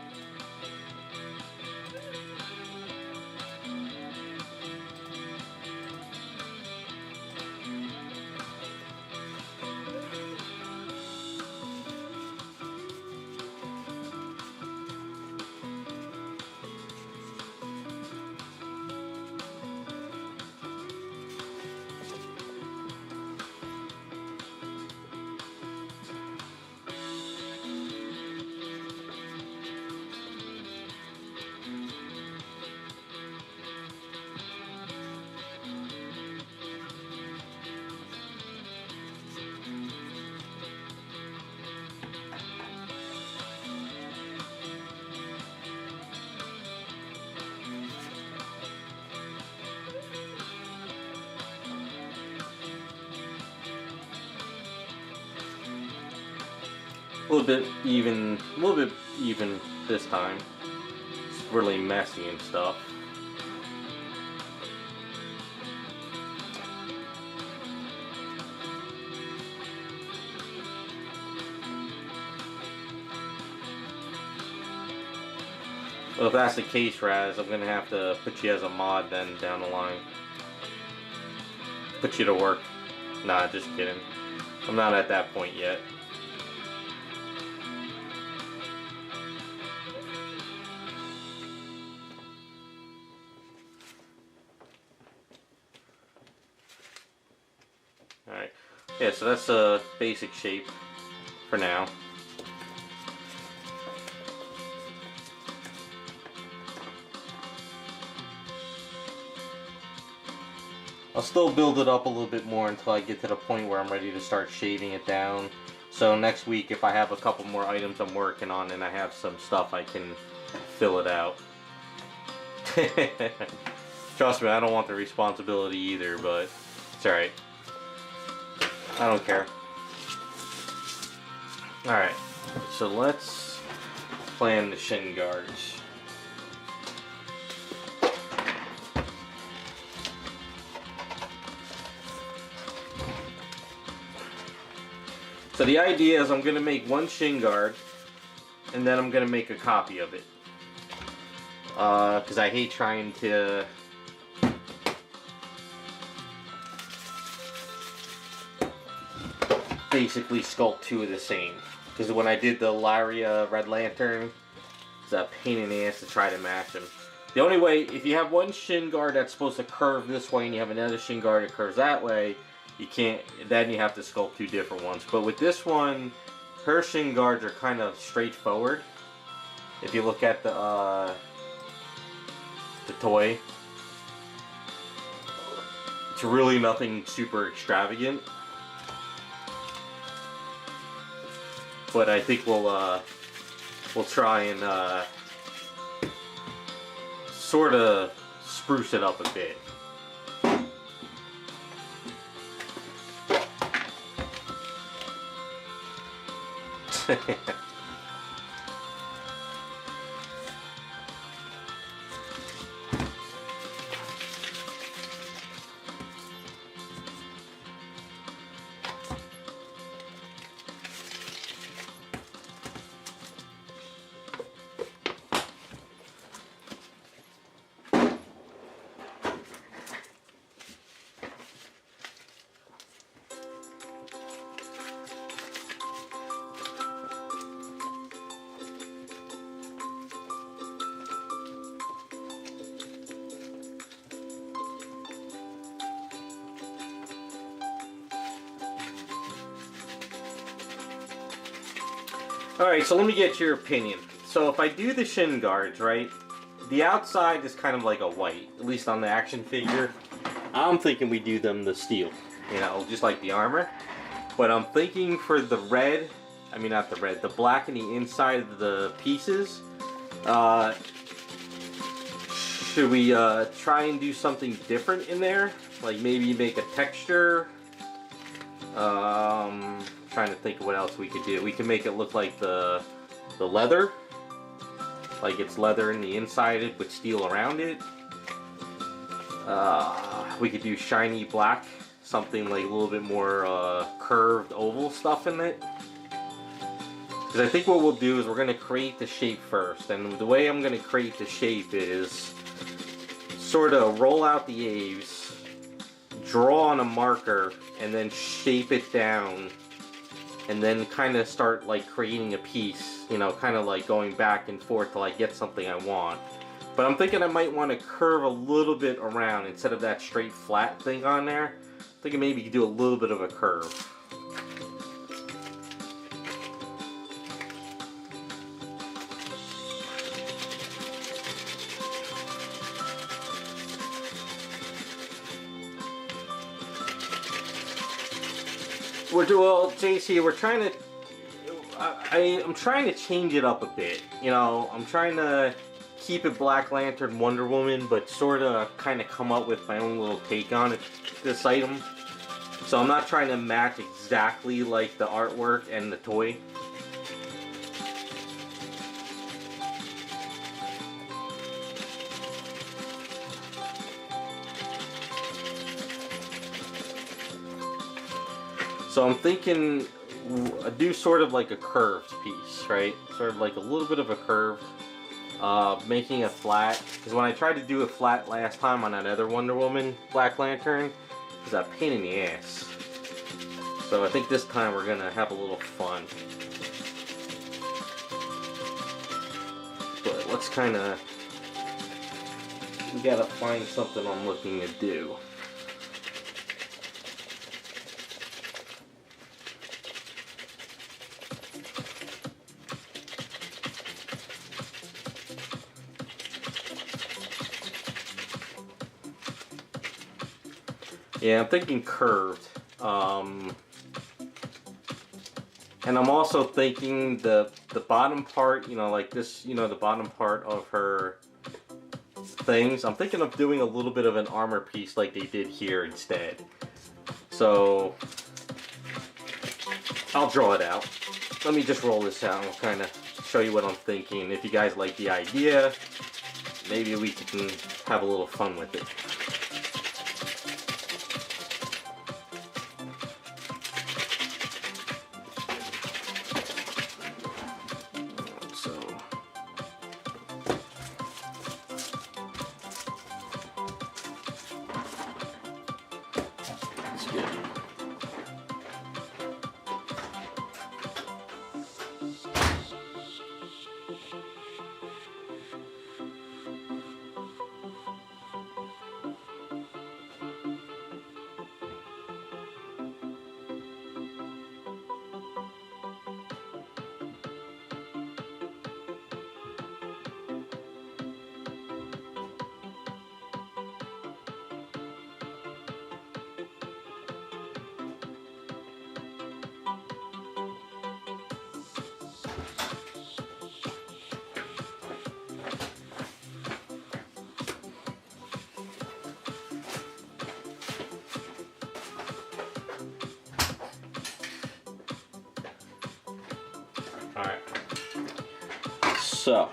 A little bit even this time. It's really messy and stuff. Well, if that's the case, Raz, I'm gonna have to put you as a mod then down the line. Put you to work. Nah, just kidding. I'm not at that point yet. Alright. Yeah, so that's a basic shape for now. I'll still build it up a little bit more until I get to the point where I'm ready to start shaving it down. So next week, if I have a couple more items I'm working on and I have some stuff, I can fill it out. Trust me, I don't want the responsibility either, but it's alright. I don't care. Alright, so let's plan the shin guards. So the idea is I'm going to make one shin guard, and then I'm going to make a copy of it. Because I hate trying to basically sculpt two of the same. Because when I did the Laria Red Lantern, it's a pain in the ass to try to match them. The only way, if you have one shin guard that's supposed to curve this way and you have another shin guard that curves that way, you can't, then you have to sculpt 2 different ones. But with this one, her shin guards are kind of straightforward. If you look at the toy, it's really nothing super extravagant. But I think we'll try and sort of spruce it up a bit. Alright, so let me get your opinion. So if I do the shin guards, right, the outside is kind of like a white, at least on the action figure. I'm thinking we do them the steel, you know, just like the armor. But I'm thinking for the red, I mean not the red, the black in the inside of the pieces, should we try and do something different in there? Like maybe make a texture? Trying to think of what else we could do. We can make it look like the leather, like it's leather in the inside with steel around it. We could do shiny black, something like a little bit more curved oval stuff in it. Because I think what we'll do is we're going to create the shape first, and the way I'm going to create the shape is sort of roll out the A's, draw on a marker, and then shape it down, and then kind of start like creating a piece, you know, kind of like going back and forth till I get something I want. But I'm thinking I might want to curve a little bit around instead of that straight flat thing on there. I'm thinking maybe you could do a little bit of a curve. Well, JC, we're trying to. I'm trying to change it up a bit. You know, I'm trying to keep it Black Lantern, Wonder Woman, but sort of kind of come up with my own little take on it, this item. So I'm not trying to match exactly like the artwork and the toy. So I'm thinking do sort of like a curved piece, right? Sort of like a little bit of a curve, making it flat. Because when I tried to do it flat last time on that other Wonder Woman Black Lantern, it was a pain in the ass. So I think this time we're gonna have a little fun. But let's kind of, we gotta find something I'm looking to do. Yeah, I'm thinking curved. And I'm also thinking the bottom part, you know, like this, you know, the bottom part of her things. I'm thinking of doing a little bit of an armor piece like they did here instead. So I'll draw it out. Let me just roll this out and I'll kind of show you what I'm thinking. If you guys like the idea, maybe we can have a little fun with it. Alright. So.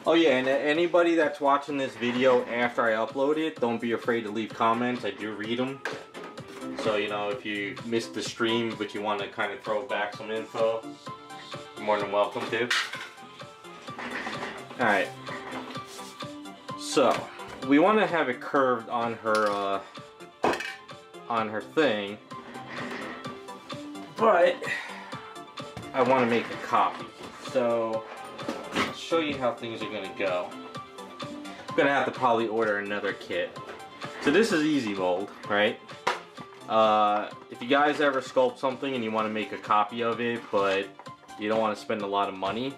Oh yeah, and anybody that's watching this video after I upload it, don't be afraid to leave comments. I do read them. So, you know, if you missed the stream but you want to kind of throw back some info, you're more than welcome to. Alright. So, we want to have it curved on her thing. But I want to make a copy. So, I'll show you how things are going to go. I'm going to have to probably order another kit. So this is easy mold, right? If you guys ever sculpt something and you want to make a copy of it, but you don't want to spend a lot of money.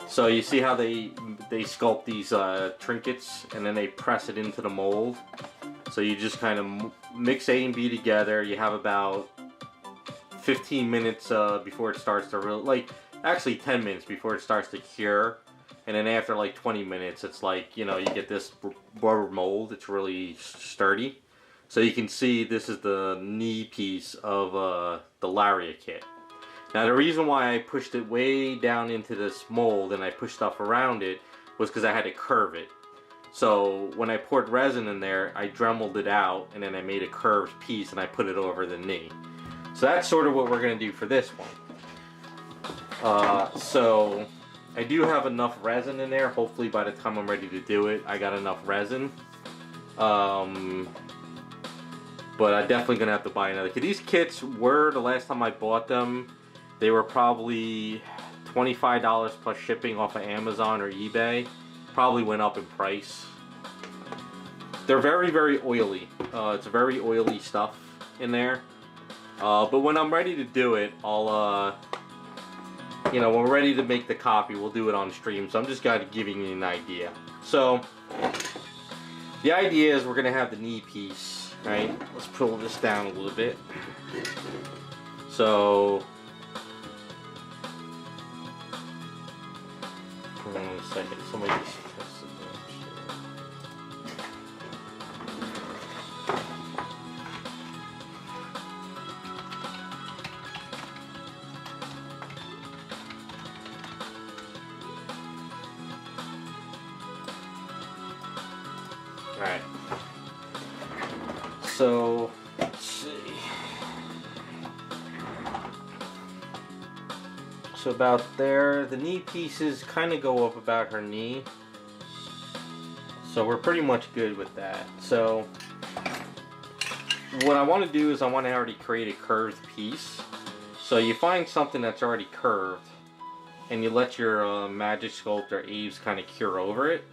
So you see how they sculpt these trinkets and then they press it into the mold. So you just kind of mix A and B together. You have about 15 minutes before it starts to really, like, actually 10 minutes before it starts to cure. And then after like 20 minutes, it's like, you know, you get this rubber mold. It's really sturdy. So you can see this is the knee piece of the Lariat kit. Now the reason why I pushed it way down into this mold and I pushed stuff around it was because I had to curve it. So when I poured resin in there, I dremeled it out and then I made a curved piece and I put it over the knee. So that's sort of what we're going to do for this one. So I do have enough resin in there. Hopefully by the time I'm ready to do it, I got enough resin. But I'm definitely going to have to buy another kit. These kits were, the last time I bought them, they were probably $25 plus shipping off of Amazon or eBay. Probably went up in price. They're very, very oily. It's very oily stuff in there. But when I'm ready to do it, I'll, you know, when we're ready to make the copy, we'll do it on stream. So I'm just kind of giving you an idea. So, the idea is we're going to have the knee piece. Right, let's pull this down a little bit. So, hold on a second. Somebody just pressed it down. All right. So, let's see. So about there, the knee pieces kind of go up about her knee. So we're pretty much good with that. So, what I want to do is I want to already create a curved piece. So you find something that's already curved, and you let your Magic Sculpt or Aves kind of cure over it.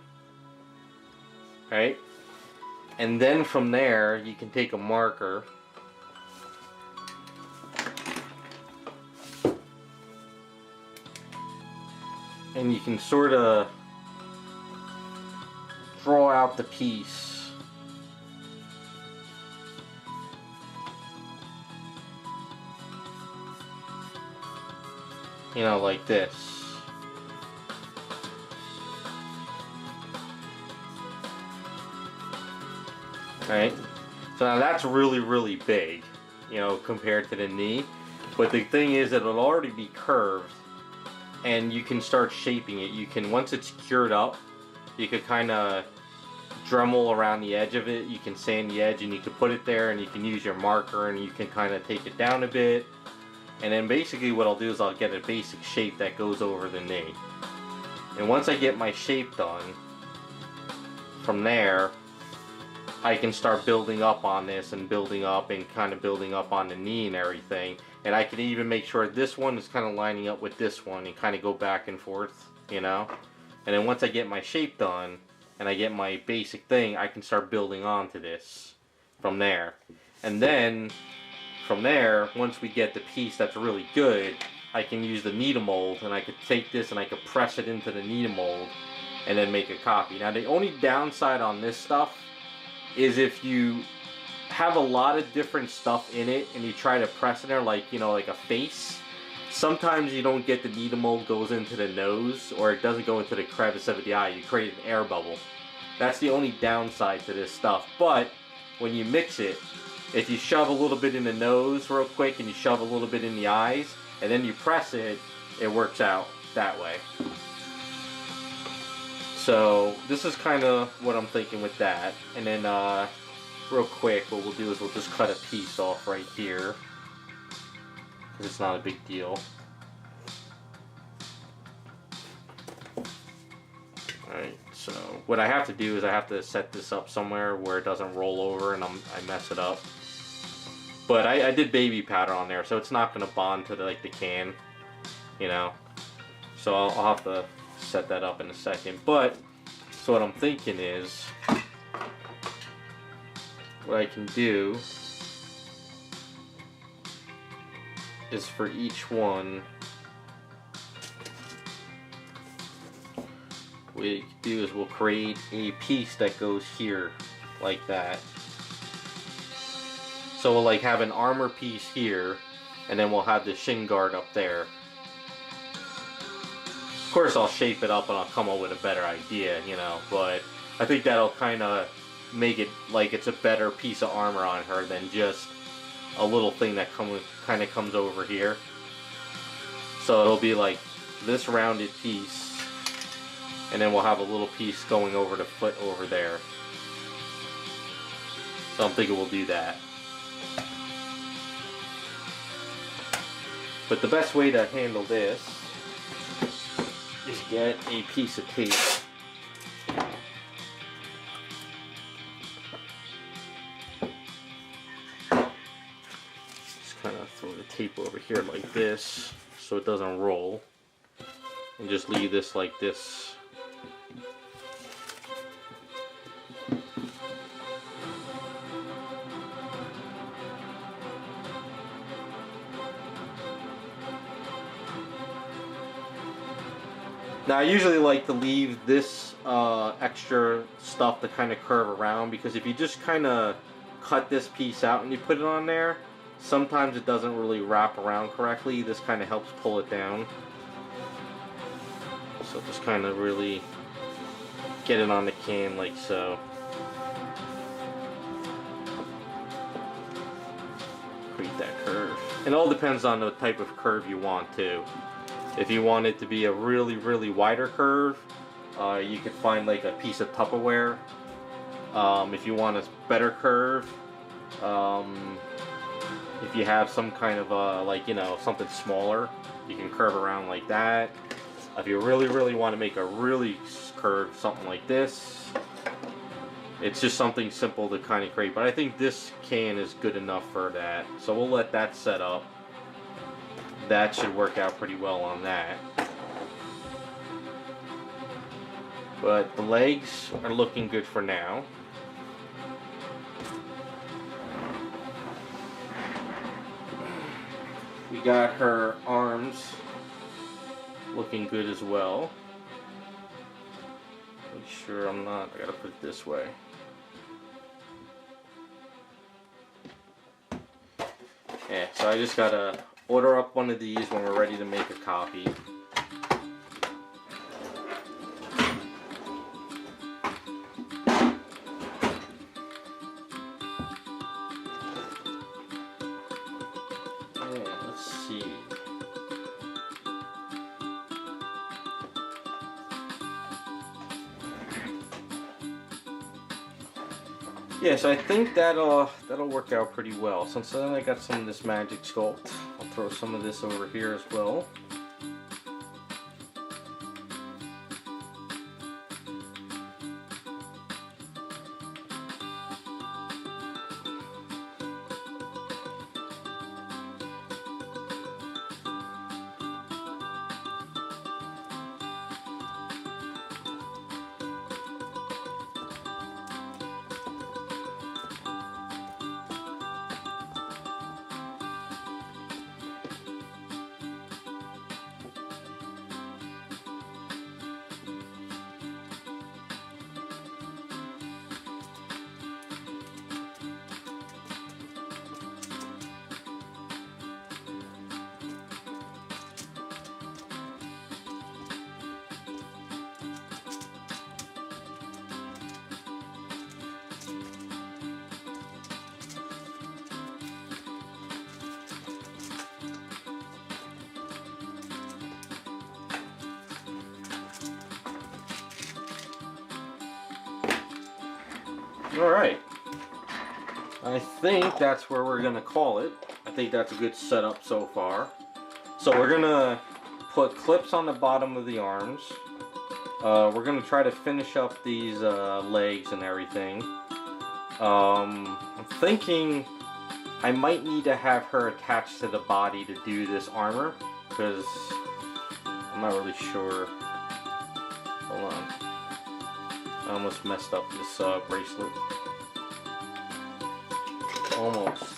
Right? And then from there, you can take a marker and you can sort of draw out the piece. You know, like this. Right? So now that's really, really big, you know, compared to the knee. But the thing is that it'll already be curved and you can start shaping it. You can, once it's cured up, you could kind of Dremel around the edge of it. You can sand the edge and you can put it there and you can use your marker and you can kind of take it down a bit. And then basically what I'll do is I'll get a basic shape that goes over the knee. And once I get my shape done, from there, I can start building up on this and building up and kind of building up on the knee and everything. And I can even make sure this one is kind of lining up with this one and kind of go back and forth, you know. And then once I get my shape done and I get my basic thing, I can start building onto this from there. And then from there, once we get the piece that's really good, I can use the needle mold and I could take this and I could press it into the needle mold and then make a copy. Now the only downside on this stuff is if you have a lot of different stuff in it and you try to press in there, like, you know, like a face, sometimes you don't get the needle mold goes into the nose or it doesn't go into the crevice of the eye. You create an air bubble. That's the only downside to this stuff. But when you mix it, if you shove a little bit in the nose real quick and you shove a little bit in the eyes and then you press it, it works out that way. So this is kind of what I'm thinking with that. And then real quick, what we'll do is we'll just cut a piece off right here, because it's not a big deal. Alright, so what I have to do is I have to set this up somewhere where it doesn't roll over and I mess it up. But I did baby powder on there, so it's not going to bond to the can, you know. So I'll have to set that up in a second. But, so what I'm thinking is, what I can do is for each one, what we can do is we'll create a piece that goes here, like that. So we'll like have an armor piece here, and then we'll have the shin guard up there. Of course I'll shape it up and I'll come up with a better idea, you know, but I think that'll kind of make it like it's a better piece of armor on her than just a little thing that kind of comes over here. So it'll be like this rounded piece, and then we'll have a little piece going over the foot over there. So I'm thinking we'll do that. But the best way to handle this is get a piece of tape. Just kind of throw the tape over here like this so it doesn't roll. And just leave this like this. Now I usually like to leave this extra stuff to kind of curve around, because if you just kind of cut this piece out and you put it on there, sometimes it doesn't really wrap around correctly. This kind of helps pull it down. So just kind of really get it on the can like so. Create that curve. It all depends on the type of curve you want too. If you want it to be a really, really wider curve, you could find like a piece of Tupperware. If you want a better curve, if you have some kind of like, you know, something smaller, you can curve around like that. If you really, really want to make a really curve, something like this, it's just something simple to kind of create. But I think this can is good enough for that. So we'll let that set up. That should work out pretty well on that. But the legs are looking good for now. We got her arms looking good as well. Make sure I gotta put it this way. Yeah, so I just gotta order up one of these when we're ready to make a copy. And let's see. Yeah, so I think that'll work out pretty well. Since then I got some of this magic sculpt, I'll throw some of this over here as well. Alright. I think that's where we're going to call it. I think that's a good setup so far. So we're going to put clips on the bottom of the arms. We're going to try to finish up these legs and everything. I'm thinking I might need to have her attached to the body to do this armor, because I'm not really sure. Hold on. I almost messed up this bracelet. Almost.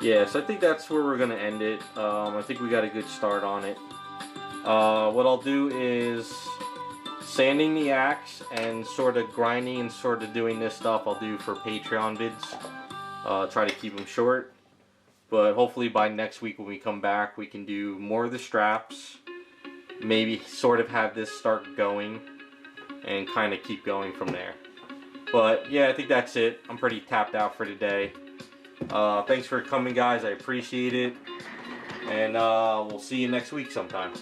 Yes, I think that's where we're going to end it. I think we got a good start on it. What I'll do is sanding the axe and sort of grinding and sort of doing this stuff I'll do for Patreon vids. Try to keep them short. But hopefully by next week when we come back we can do more of the straps. Maybe sort of have this start going and kind of keep going from there. But yeah, I think that's it. I'm pretty tapped out for today. Thanks for coming, guys. I appreciate it. And we'll see you next week sometime.